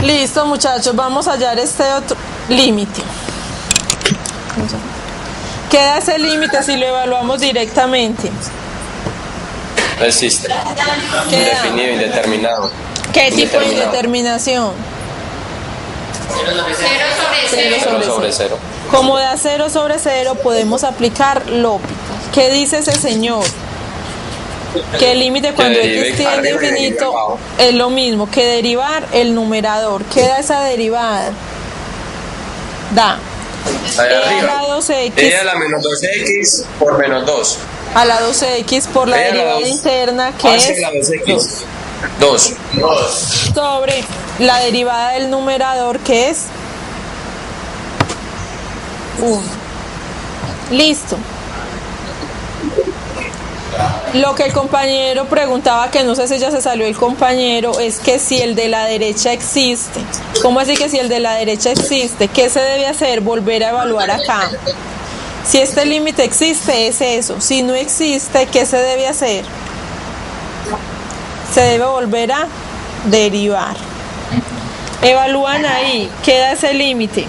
Listo, muchachos, vamos a hallar este otro límite. Queda ese límite si lo evaluamos directamente. No existe. Indefinido, indeterminado. ¿Qué tipo de indeterminación? 0 sobre 0. Como da 0 sobre 0, podemos aplicar L'Hopital. ¿Qué dice ese señor? Que el límite cuando x tiende a infinito es lo mismo que derivar el numerador. ¿Qué da esa derivada? Da e a la 2x e a la menos 2x por menos 2. A la 2x por la derivada interna, que es la 2x. 2 sobre la derivada del numerador, que es 1. Listo. Lo que el compañero preguntaba, que no sé si ya se salió el compañero, es que si el de la derecha existe. ¿Cómo así que si el de la derecha existe? ¿Qué se debe hacer? Volver a evaluar acá. Si este límite existe, es eso. Si no existe, ¿qué se debe hacer? Se debe volver a derivar. Evalúan ahí. ¿Qué da ese límite?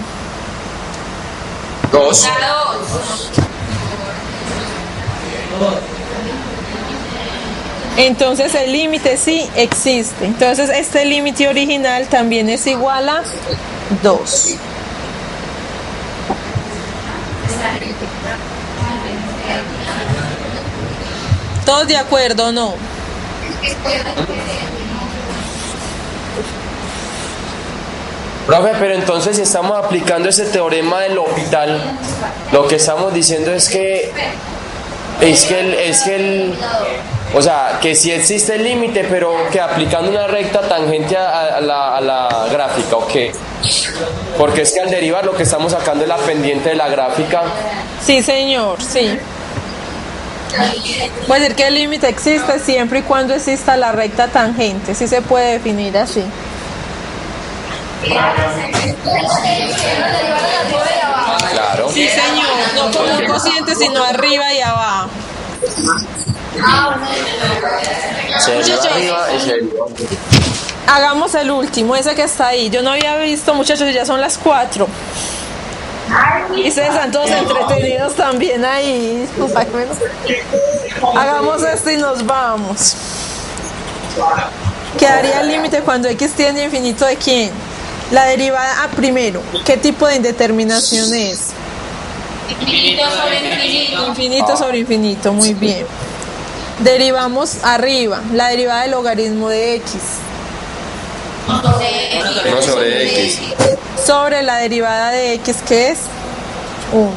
2. Entonces el límite sí existe. Entonces este límite original también es igual a 2. ¿Todos de acuerdo o no? Profe, pero entonces si estamos aplicando ese teorema del L'Hopital, lo que estamos diciendo es que o sea, que sí existe el límite, pero que aplicando una recta tangente a la gráfica, ¿o qué? Porque es que al derivar lo que estamos sacando es la pendiente de la gráfica. Sí, señor, sí. Puede decir que el límite existe siempre y cuando exista la recta tangente. Sí se puede definir así. Claro. Sí, señor. No como un cociente, sino arriba y abajo. Se deriva Muchachos. arriba y se deriva. Hagamos el último, ese que está ahí. Yo no había visto, muchachos, y ya son las 4. Y ustedes están todos entretenidos también ahí. Hagamos esto y nos vamos. Quedaría el límite cuando X tiende a infinito de quién. La derivada a primero. ¿Qué tipo de indeterminación es? Infinito sobre infinito. Infinito sobre infinito, muy bien. Derivamos arriba, la derivada del logaritmo de X. 1 sobre X. Sobre la derivada de X, que es 1.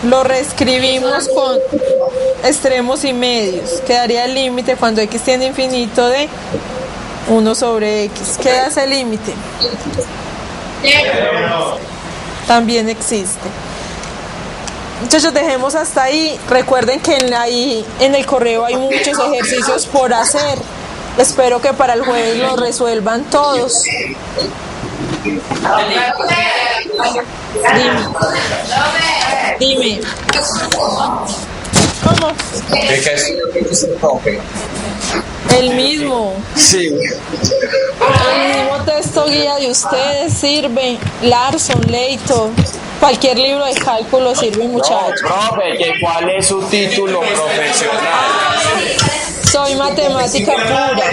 Lo reescribimos con extremos y medios. Quedaría el límite cuando X tiende a infinito de 1 sobre X. ¿Qué hace el límite? También existe. Muchachos, dejemos hasta ahí. Recuerden que en el correo hay muchos ejercicios por hacer. Espero que para el jueves lo resuelvan todos. Dime. ¿Cómo? El mismo. Sí. El mismo texto guía de ustedes sirve. Larson, Leito, cualquier libro de cálculo sirve, muchachos. Profe, ¿cuál es su título profesional? Soy matemática pura.